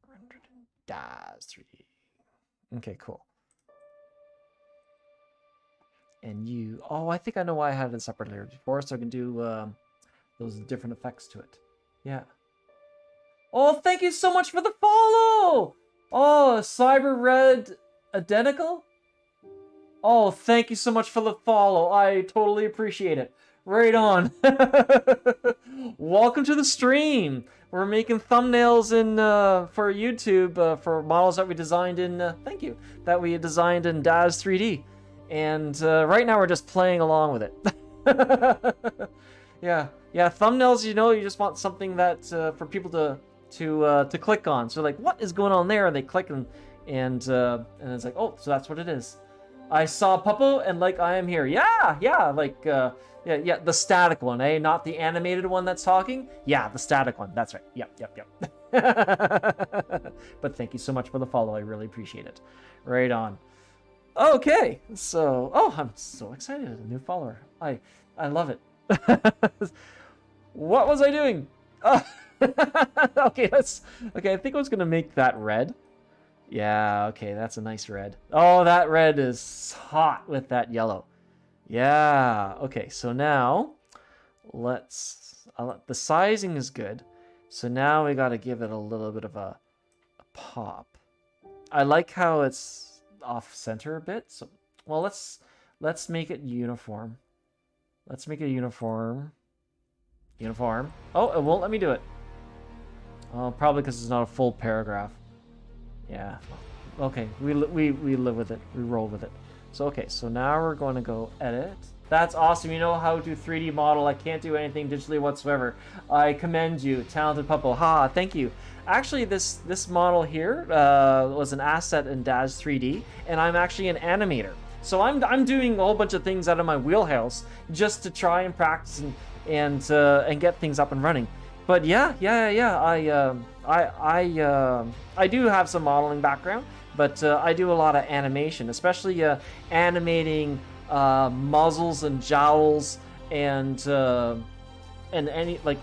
Rendered in Daz 3D. Okay, cool. And you, oh, I think I know why I had it separate layers before, so I can do those different effects to it. Yeah. Oh, thank you so much for the follow! Oh, Cyber Red Identical? Oh, thank you so much for the follow. I totally appreciate it. Right on. Welcome to the stream. We're making thumbnails in for YouTube for models that we designed in. Thank you. That we designed in Daz 3D, and right now we're just playing along with it. Yeah. Yeah, thumbnails, you know, you just want something that for people to click on. So like, what is going on there? And they click and it's like, oh, so that's what it is. I saw Puppo and like I am here. Yeah, like yeah, the static one, eh? Not the animated one that's talking. Yeah, the static one. That's right. Yep. But thank you so much for the follow. I really appreciate it. Right on. Okay, so I'm so excited. A new follower. I love it. What was I doing? Okay, I think I was gonna make that red. Yeah, okay, that's a nice red. Oh, that red is hot with that yellow. Yeah, okay, so now the sizing is good. So now we gotta give it a little bit of a pop. I like how it's off center a bit. So, well, let's make it uniform. Let's make it uniform. Uniform. Oh, it won't let me do it. Oh, probably because it's not a full paragraph. Yeah. Okay, we live with it. We roll with it. So, okay, so now we're going to go edit. That's awesome. You know how to 3D model. I can't do anything digitally whatsoever. I commend you, talented Puppo. Ha, thank you. Actually, this model here was an asset in Daz 3D, and I'm actually an animator. So I'm doing a whole bunch of things out of my wheelhouse just to try and practice and get things up and running. But yeah. I do have some modeling background, but I do a lot of animation, especially animating muzzles and jowls and any like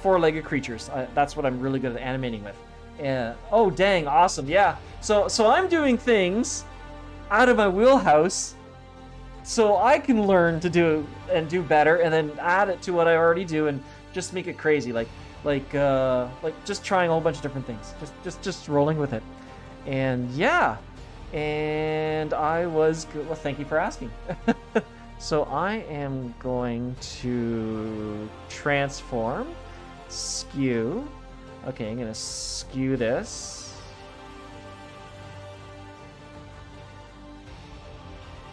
four-legged creatures. That's what I'm really good at animating with. Oh dang, awesome, yeah. So I'm doing things out of my wheelhouse so I can learn to do better and then add it to what I already do and just make it crazy, like just trying a whole bunch of different things, just rolling with it. And yeah, and I was good. Well, thank you for asking. So I am going to transform, skew. Okay, I'm gonna skew this.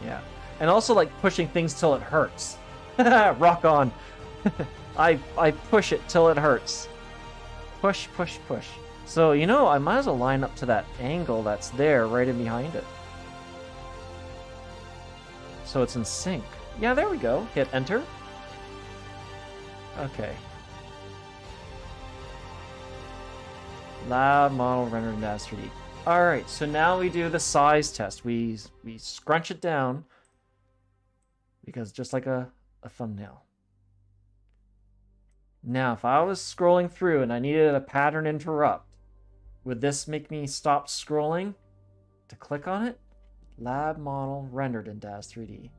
Yeah, and also like pushing things till it hurts. Rock on. I push it till it hurts. Push. So, you know, I might as well line up to that angle that's there right in behind it. So it's in sync. Yeah, there we go. Hit enter. Okay. Lab model rendered in Daz 3D. Alright, so now we do the size test. We scrunch it down because just like a thumbnail. Now, if I was scrolling through and I needed a pattern interrupt, would this make me stop scrolling to click on it? Lab model rendered in Daz 3D.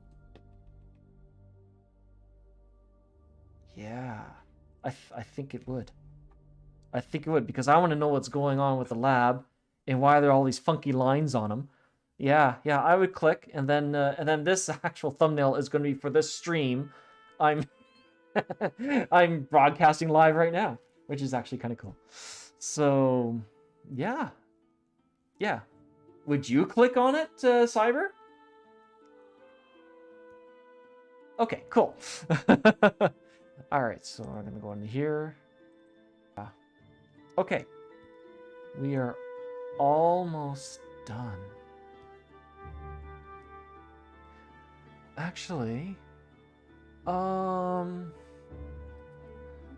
Yeah, I think it would. I think it would because I want to know what's going on with the lab and why there are all these funky lines on them. Yeah, I would click, and then this actual thumbnail is going to be for this stream. I'm broadcasting live right now, which is actually kind of cool. So, yeah. Would you click on it, Cyber? Okay, cool. All right, so I'm gonna go into here. Okay, we are almost done. Actually,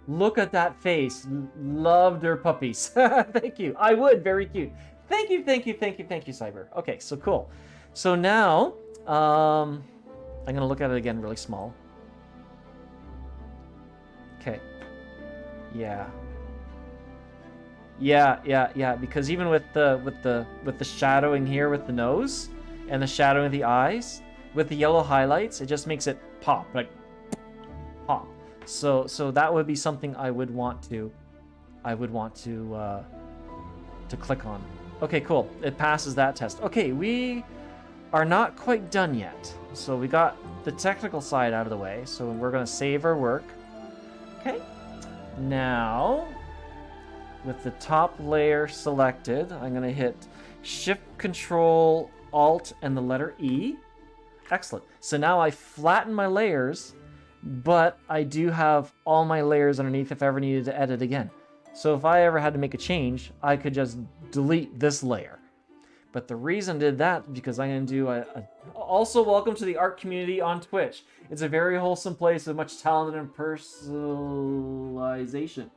look at that face. Love their puppies. Thank you. I would. Very cute. Thank you, Cyber. Okay, so cool. So now, I'm gonna look at it again really small. Okay. Yeah, because even with the shadowing here with the nose and the shadowing of the eyes with the yellow highlights, it just makes it pop, like pop. So that would be something I would want to click on. Okay, cool. It passes that test. Okay, we are not quite done yet. So we got the technical side out of the way. So we're going to save our work. Okay. Now, with the top layer selected, I'm going to hit Shift, Control, Alt, and the letter E. Excellent. So now I flatten my layers but I do have all my layers underneath if I ever needed to edit again. So if I ever had to make a change, I could just delete this layer. But the reason I did that because I'm going to do also welcome to the art community on Twitch. It's a very wholesome place with much talent and personalization.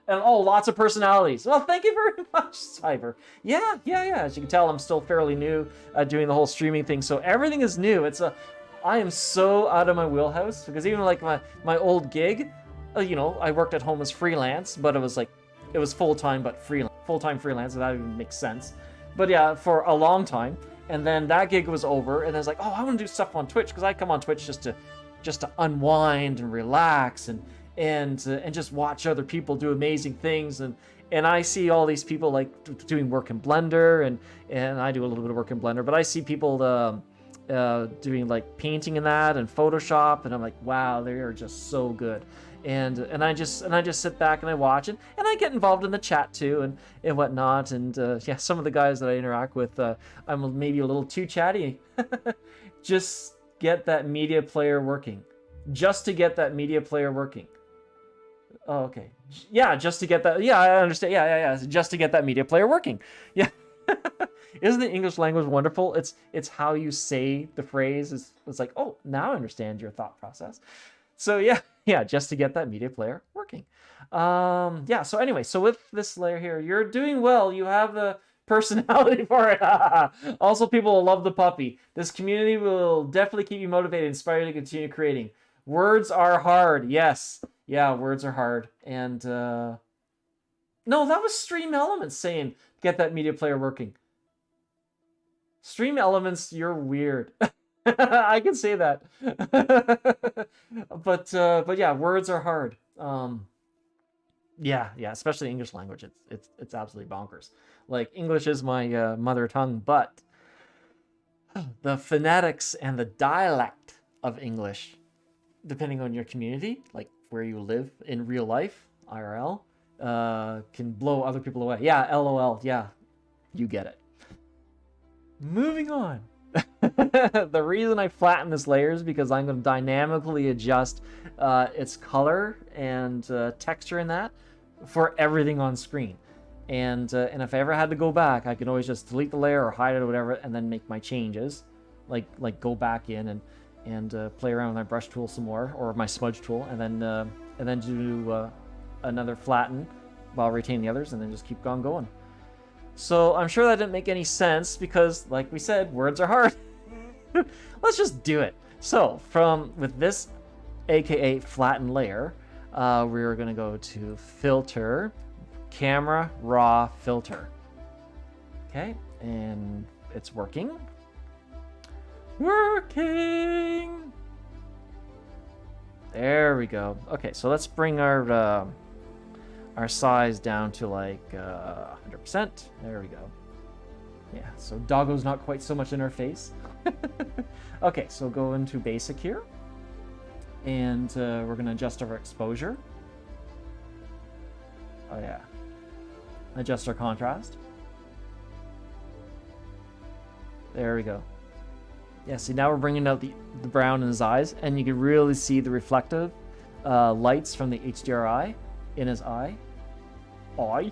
And lots of personalities. Well, thank you very much, Cyber. Yeah. As you can tell, I'm still fairly new at doing the whole streaming thing, so everything is new. I am so out of my wheelhouse because even like my old gig, you know, I worked at home as freelance, but it was full-time but full-time freelance, so that even makes sense. But yeah, for a long time, and then that gig was over, and I was like, oh, I want to do stuff on Twitch because I come on Twitch just to unwind and relax and just watch other people do amazing things, and I see all these people like doing work in Blender, and I do a little bit of work in Blender, but I see people doing like painting in that and Photoshop, and I'm like, wow, they are just so good. And I just sit back and I watch it, and I get involved in the chat too and whatnot. And yeah, some of the guys that I interact with, I'm maybe a little too chatty. Just get that media player working. Just to get that media player working. Oh, okay. Yeah, just to get that. Yeah, I understand. Yeah. Just to get that media player working. Yeah. Isn't the English language wonderful? It's how you say the phrase. It's like, oh, now I understand your thought process. So yeah, just to get that media player working. Yeah, so anyway, so with this layer here, you're doing well. You have the personality for it. Also, people will love the puppy. This community will definitely keep you motivated, inspire you to continue creating. Words are hard. Yes. Yeah, words are hard. And no, that was Stream Elements saying, get that media player working. Stream Elements, you're weird. I can say that. But yeah, words are hard. Yeah, especially English language. It's absolutely bonkers. Like, English is my mother tongue, but the phonetics and the dialect of English, depending on your community, like where you live in real life, IRL, can blow other people away. Yeah, LOL. Yeah, you get it. Moving on. The reason I flatten this layer is because I'm going to dynamically adjust its color and texture in that for everything on screen. And if I ever had to go back, I can always just delete the layer or hide it or whatever, and then make my changes, like go back in and play around with my brush tool some more, or my smudge tool, and then do another flatten while retaining the others, and then just keep on going. So I'm sure that didn't make any sense because, like we said, words are hard. Let's just do it. So with this aka flatten layer, we're gonna go to filter, camera raw filter. Okay, and it's working. There we go. Okay, so let's bring our size down to like 100%. There we go. Yeah, so Doggo's not quite so much in our face. Okay, so go into basic here, and we're gonna adjust our exposure. Oh yeah. Adjust our contrast. There we go. Yeah, see, now we're bringing out the brown in his eyes, and you can really see the reflective lights from the HDRI in his eye. Oi.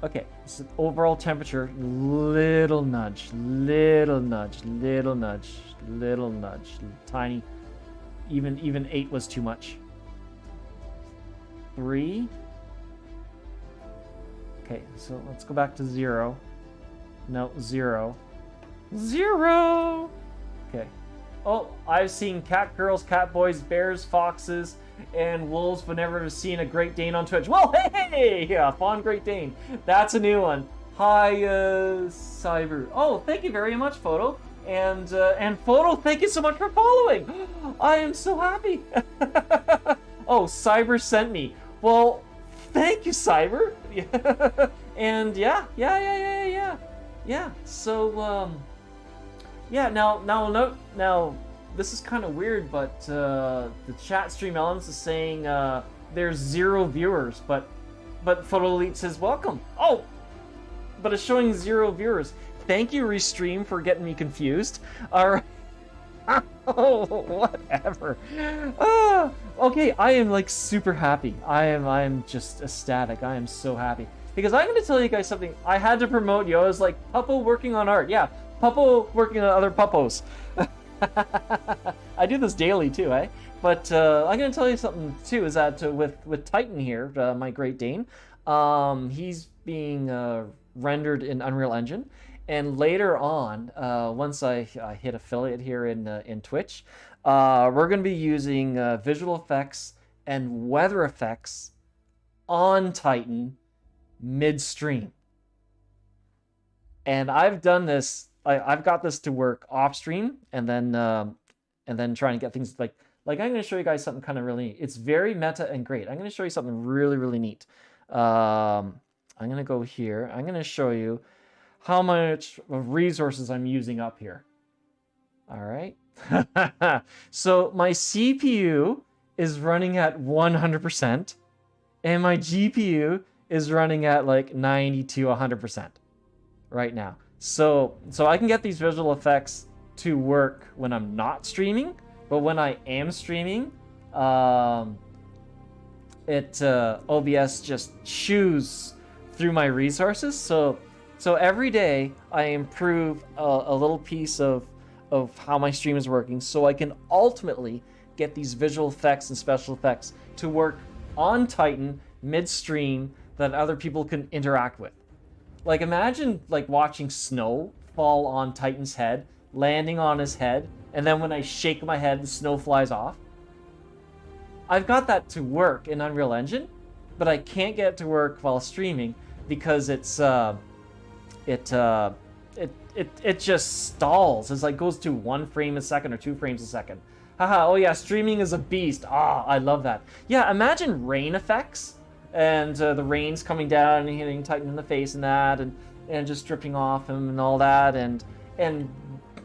Okay, so overall temperature, little nudge, tiny. Even 8 was too much. 3. Okay, so let's go back to 0. No, 0. 0! Okay. Oh, I've seen cat girls, cat boys, bears, foxes, and wolves, but never seen a Great Dane on Twitch. Well, hey! Yeah, Fawn Great Dane. That's a new one. Hi, Cyber. Oh, thank you very much, Photo. And Photo, thank you so much for following. I am so happy. Oh, Cyber sent me. Well, thank you, Cyber. And yeah. So, yeah, now, this is kind of weird, but the chat stream elements is saying there's 0 viewers, but Photo Elite says welcome. Oh, but it's showing 0 viewers. Thank you, Restream, for getting me confused. All right. Oh, whatever. Okay, I am like super happy. I am just ecstatic. I am so happy. Because I'm going to tell you guys something. I had to promote you. I was like, Puppo working on art. Yeah, Puppo working on other Puppos. I do this daily too, eh? But I'm going to tell you something too, is that with Titan here, my Great Dane, he's being rendered in Unreal Engine. And later on, once I hit affiliate here in Twitch, we're going to be using visual effects and weather effects on Titan midstream. And I've done this. I've got this to work off stream, and then trying to get things like I'm going to show you guys something kind of really neat. It's very meta and great. I'm going to show you something really, really neat. I'm going to go here. I'm going to show you how much resources I'm using up here. All right. So my CPU is running at 100%, and my GPU is running at like 90 to 100% right now. So I can get these visual effects to work when I'm not streaming, but when I am streaming, OBS just chews through my resources. So every day I improve a little piece of how my stream is working, so I can ultimately get these visual effects and special effects to work on Titan midstream that other people can interact with. Like, imagine like watching snow fall on Titan's head, landing on his head, and then when I shake my head, the snow flies off. I've got that to work in Unreal Engine, but I can't get it to work while streaming because it just stalls. It's like goes to 1 frame a second or 2 frames a second. Haha, oh yeah, streaming is a beast. I love that. Yeah, imagine rain effects and the rain's coming down and hitting Titan in the face and that, and just dripping off him and all that, and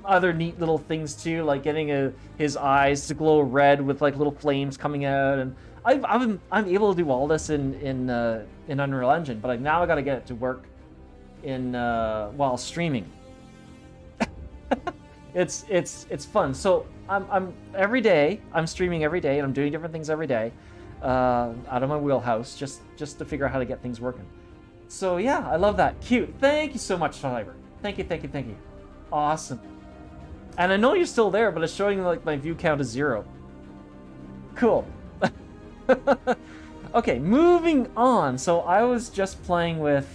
other neat little things too, like getting his eyes to glow red with like little flames coming out, and I'm able to do all this in Unreal Engine, but now I got to get it to work in while streaming. It's fun. So I'm every day I'm streaming every day, and I'm doing different things every day out of my wheelhouse just to figure out how to get things working. So yeah, I love that. Cute. Thank you so much, Fiber. Thank you. Awesome. And I know you're still there, but it's showing like my view count is 0. Cool. Okay, moving on. So I was just playing with,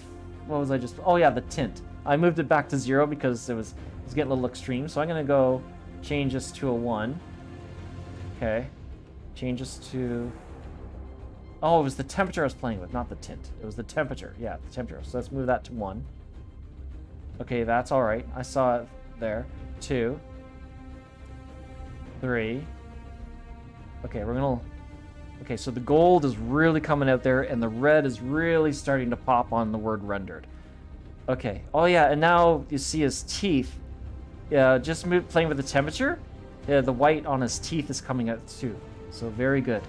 what was I just? Oh yeah, the tint. I moved it back to 0 because it was getting a little extreme. So I'm gonna go change this to a 1. Okay, change this to. Oh, it was the temperature I was playing with, not the tint. It was the temperature. Yeah, the temperature. So let's move that to 1. Okay, that's all right. I saw it there. 2, 3. Okay, we're gonna. Okay, so the gold is really coming out there, and the red is really starting to pop on the word rendered. Okay. Oh yeah, and now you see his teeth. Yeah, just playing with the temperature. Yeah, the white on his teeth is coming out too. So very good.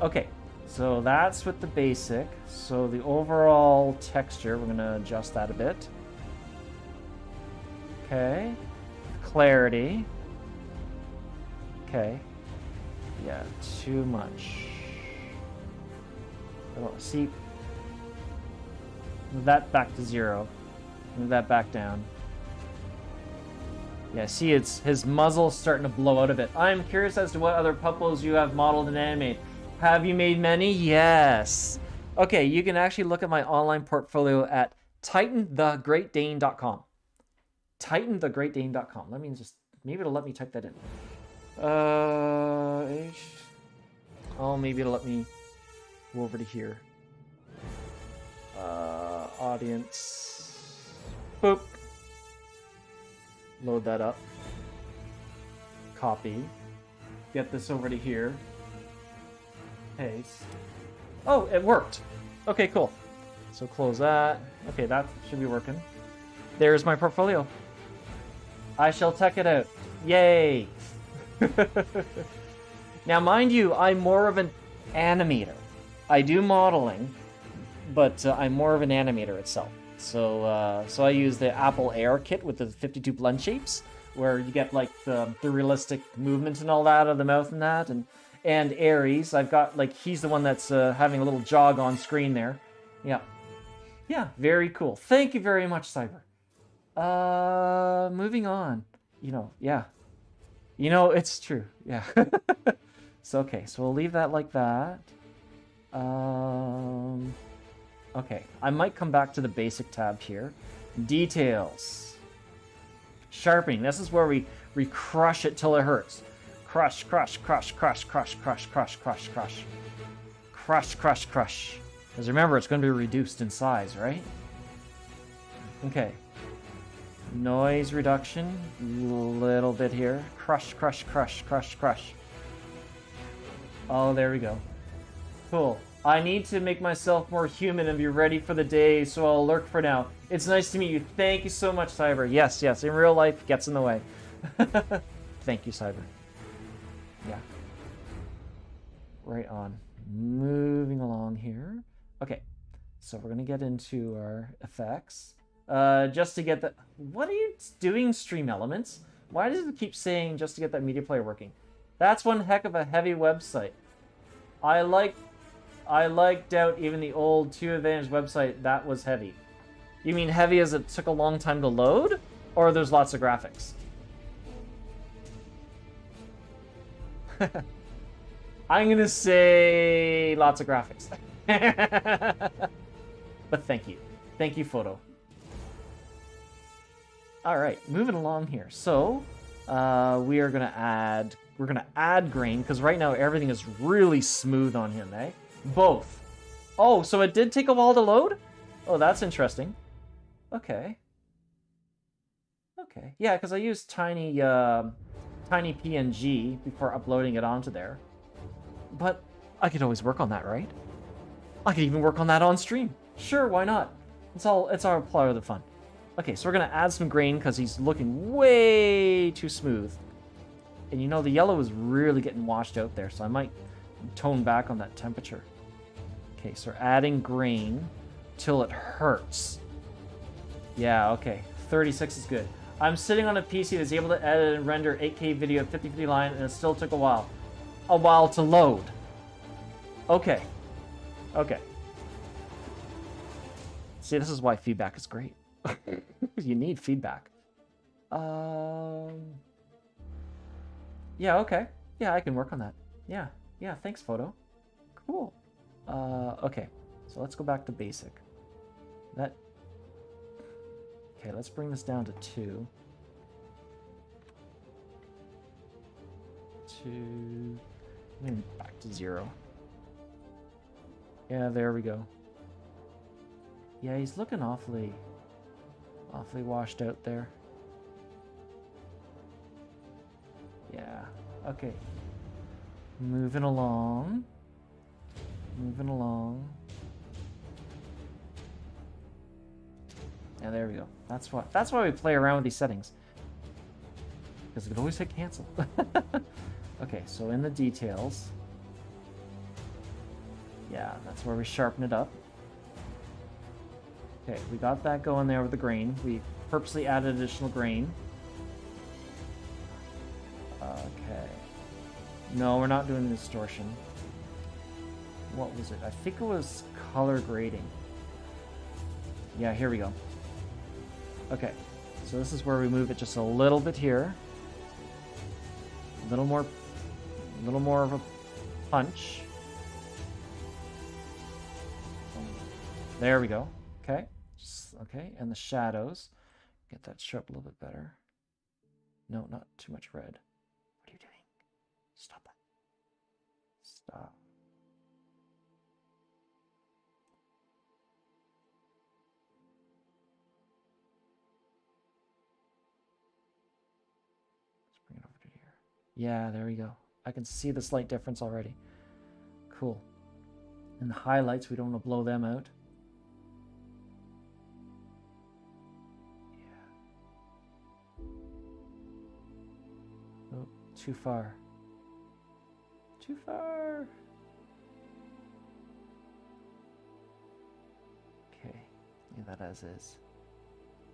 Okay, so that's with the basic. So the overall texture, we're gonna adjust that a bit. Okay. Clarity. Okay. Yeah, too much. Oh, see, move that back to 0. Move that back down. Yeah, see, it's his muzzle starting to blow out of it. I'm curious as to what other Puppos you have modeled and animated. Have you made many? Yes. Okay, you can actually look at my online portfolio at titanthegreatdane.com. titanthegreatdane.com. Let me just, maybe it'll let me type that in. Oh, maybe it'll let me go over to here. Audience. Boop. Load that up. Copy. Get this over to here. Paste. Oh, it worked. Okay, cool. So close that. Okay, that should be working. There's my portfolio. I shall check it out. Yay! Now, mind you, I'm more of an animator. I do modeling, but I'm more of an animator itself. So I use the Apple Air kit with the 52 blend shapes. where you get like the realistic movement and all that of the mouth and that, and Ares, I've got like he's the one that's having a little jog on screen there. Yeah, yeah, very cool. Thank you very much, Cyber. Moving on. You know, yeah, you know it's true. Yeah. So okay, so we'll leave that like that. Okay, I might come back to the basic tab here. Details. Sharpening. This is where we crush it till it hurts. Crush, crush, crush, crush, crush, crush, crush, crush, crush. Crush, crush, crush. Because remember, it's going to be reduced in size, right? Okay. Noise reduction. A little bit here. Crush, crush, crush, crush, crush. Oh, there we go. Cool. I need to make myself more human and be ready for the day, so I'll lurk for now. It's nice to meet you. Thank you so much, Cyber. Yes, yes, in real life, gets in the way. Thank you, Cyber. Yeah. Right on. Moving along here. Okay, so we're going to get into our effects. Just to get the... What are you doing, Stream Elements? Why does it keep saying just to get that media player working? That's one heck of a heavy website. I liked out even the old 2 Advantage website, that was heavy. You mean heavy as it took a long time to load? Or there's lots of graphics? I'm gonna say lots of graphics. But thank you. Thank you, Photo. Alright, moving along here. So, we're gonna add grain, because right now everything is really smooth on him, eh? Both. Oh, so it did take a while to load? Oh, that's interesting. Okay. Okay. Yeah, because I used tiny PNG before uploading it onto there. But I could always work on that, right? I could even work on that on stream. Sure, why not? It's all part of the fun. Okay, so we're gonna add some grain because he's looking way too smooth. And you know, the yellow is really getting washed out there, so I might tone back on that temperature. Okay, so we're adding grain till it hurts. Yeah, okay. 36 is good. I'm sitting on a PC that's able to edit and render 8K video at 50/50 line, and it still took a while. A while to load. Okay. Okay. See, this is why feedback is great. You need feedback. Yeah, okay. Yeah, I can work on that. Yeah. Yeah, thanks, Photo. Cool. Okay. So let's go back to basic. Okay, let's bring this down to 2. 2. Maybe back to 0. Yeah, there we go. Yeah, he's looking awfully washed out there. Yeah, okay. Moving along. Moving along. Yeah, there we go. That's why we play around with these settings. Because we could always hit cancel. Okay, so in the details. Yeah, that's where we sharpen it up. Okay, we got that going there with the grain. We purposely added additional grain. Okay. No, we're not doing distortion. What was it? I think it was color grading. Yeah, here we go. Okay, so this is where we move it just a little bit here. A little more of a punch. There we go. Okay. Okay, and the shadows. Get that show up a little bit better. No, not too much red. What are you doing? Stop that. Stop. Let's bring it over to here. Yeah, there we go. I can see the slight difference already. Cool. And the highlights, we don't want to blow them out. Oh, too far. Too far. Okay, leave that as is.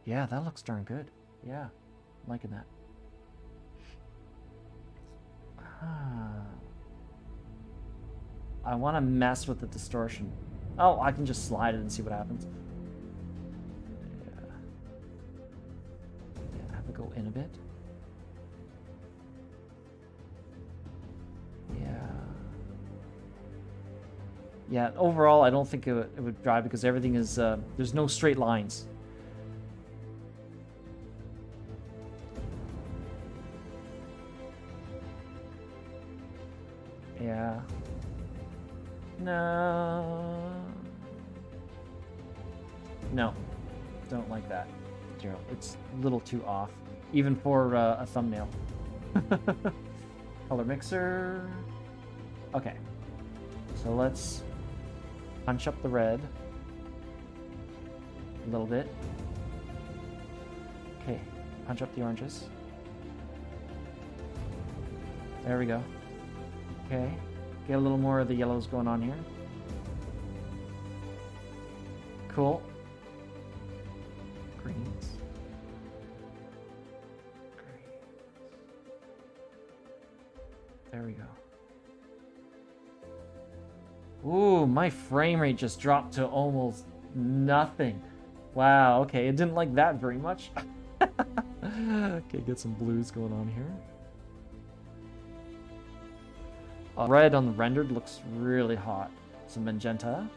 Yeah, that looks darn good. Yeah, I'm liking that. I want to mess with the distortion. Oh, I can just slide it and see what happens. Yeah, have it go in a bit. Yeah, overall, I don't think it would drive because everything is, there's no straight lines. Yeah. No. No. Don't like that. It's a little too off. Even for a thumbnail. Color mixer. Okay. So let's punch up the red a little bit. Okay, punch up the oranges. There we go. Okay, get a little more of the yellows going on here. Cool. Greens. There we go. Ooh, my frame rate just dropped to almost nothing. Wow, okay, it didn't like that very much. Okay, get some blues going on here. Red on the rendered looks really hot. Some magenta.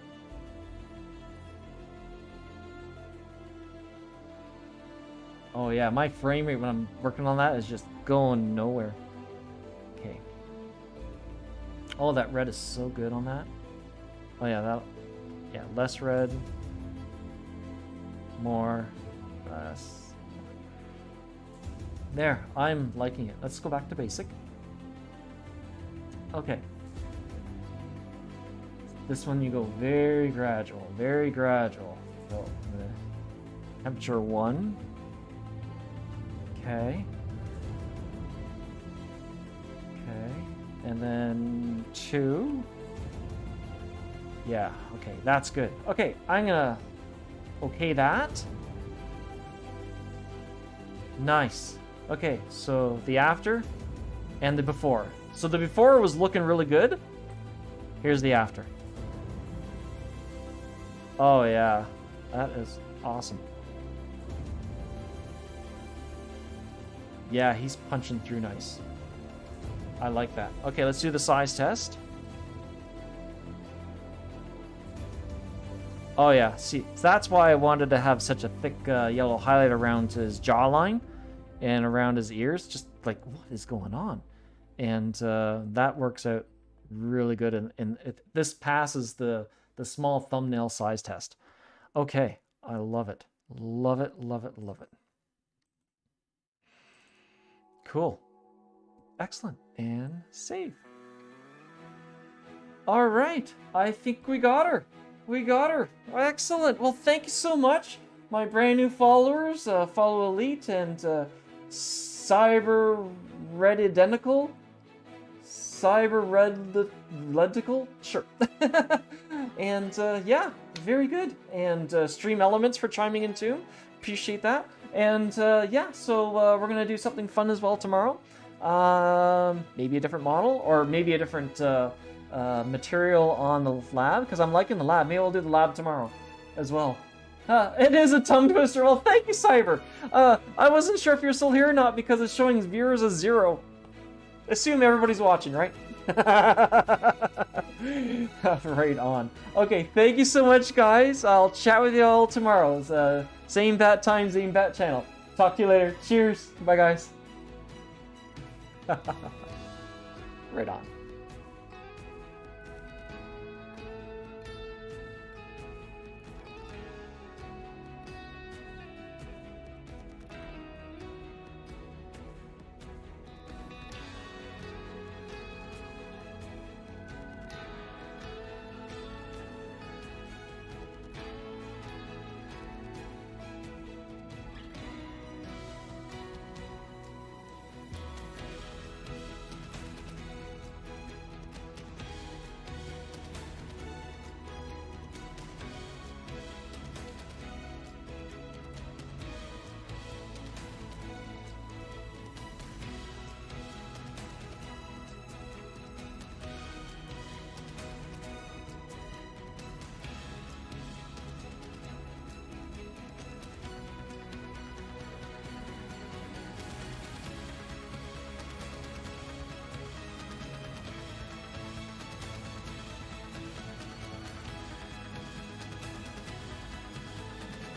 Oh yeah, my frame rate when I'm working on that is just going nowhere. Okay. Oh, that red is so good on that. Oh yeah, yeah, less red, more, less. There, I'm liking it. Let's go back to basic. Okay. This one you go very gradual, very gradual. So, temperature 1. Okay. Okay, and then 2. Yeah, okay, that's good. Okay, I'm gonna okay that. Nice. Okay, so the after and the before. So the before was looking really good. Here's the after. Oh yeah, that is awesome. Yeah, he's punching through nice. I like that. Okay, let's do the size test. Oh yeah, see, that's why I wanted to have such a thick yellow highlight around his jawline and around his ears. Just like, what is going on? And that works out really good. And this passes the small thumbnail size test. Okay, I love it. Love it, love it, love it. Cool. Excellent. And save. All right, I think we got her. We got her. Excellent. Well, thank you so much, my brand new followers. Follow Elite and Cyber Red Identical. Cyber Red Lenticle? Sure. And yeah, very good. And Stream Elements for chiming in too. Appreciate that. And yeah, so we're going to do something fun as well tomorrow. Maybe a different model or maybe a different material on the lab, because I'm liking the lab. Maybe we'll do the lab tomorrow as well. It is a tongue twister. Well, thank you, Cyber. I wasn't sure if you're still here or not because it's showing viewers as 0. Assume everybody's watching, right? Right on. Okay, thank you so much, guys. I'll chat with you all tomorrow. Same bat time, same bat channel. Talk to you later. Cheers. Bye, guys. Right on.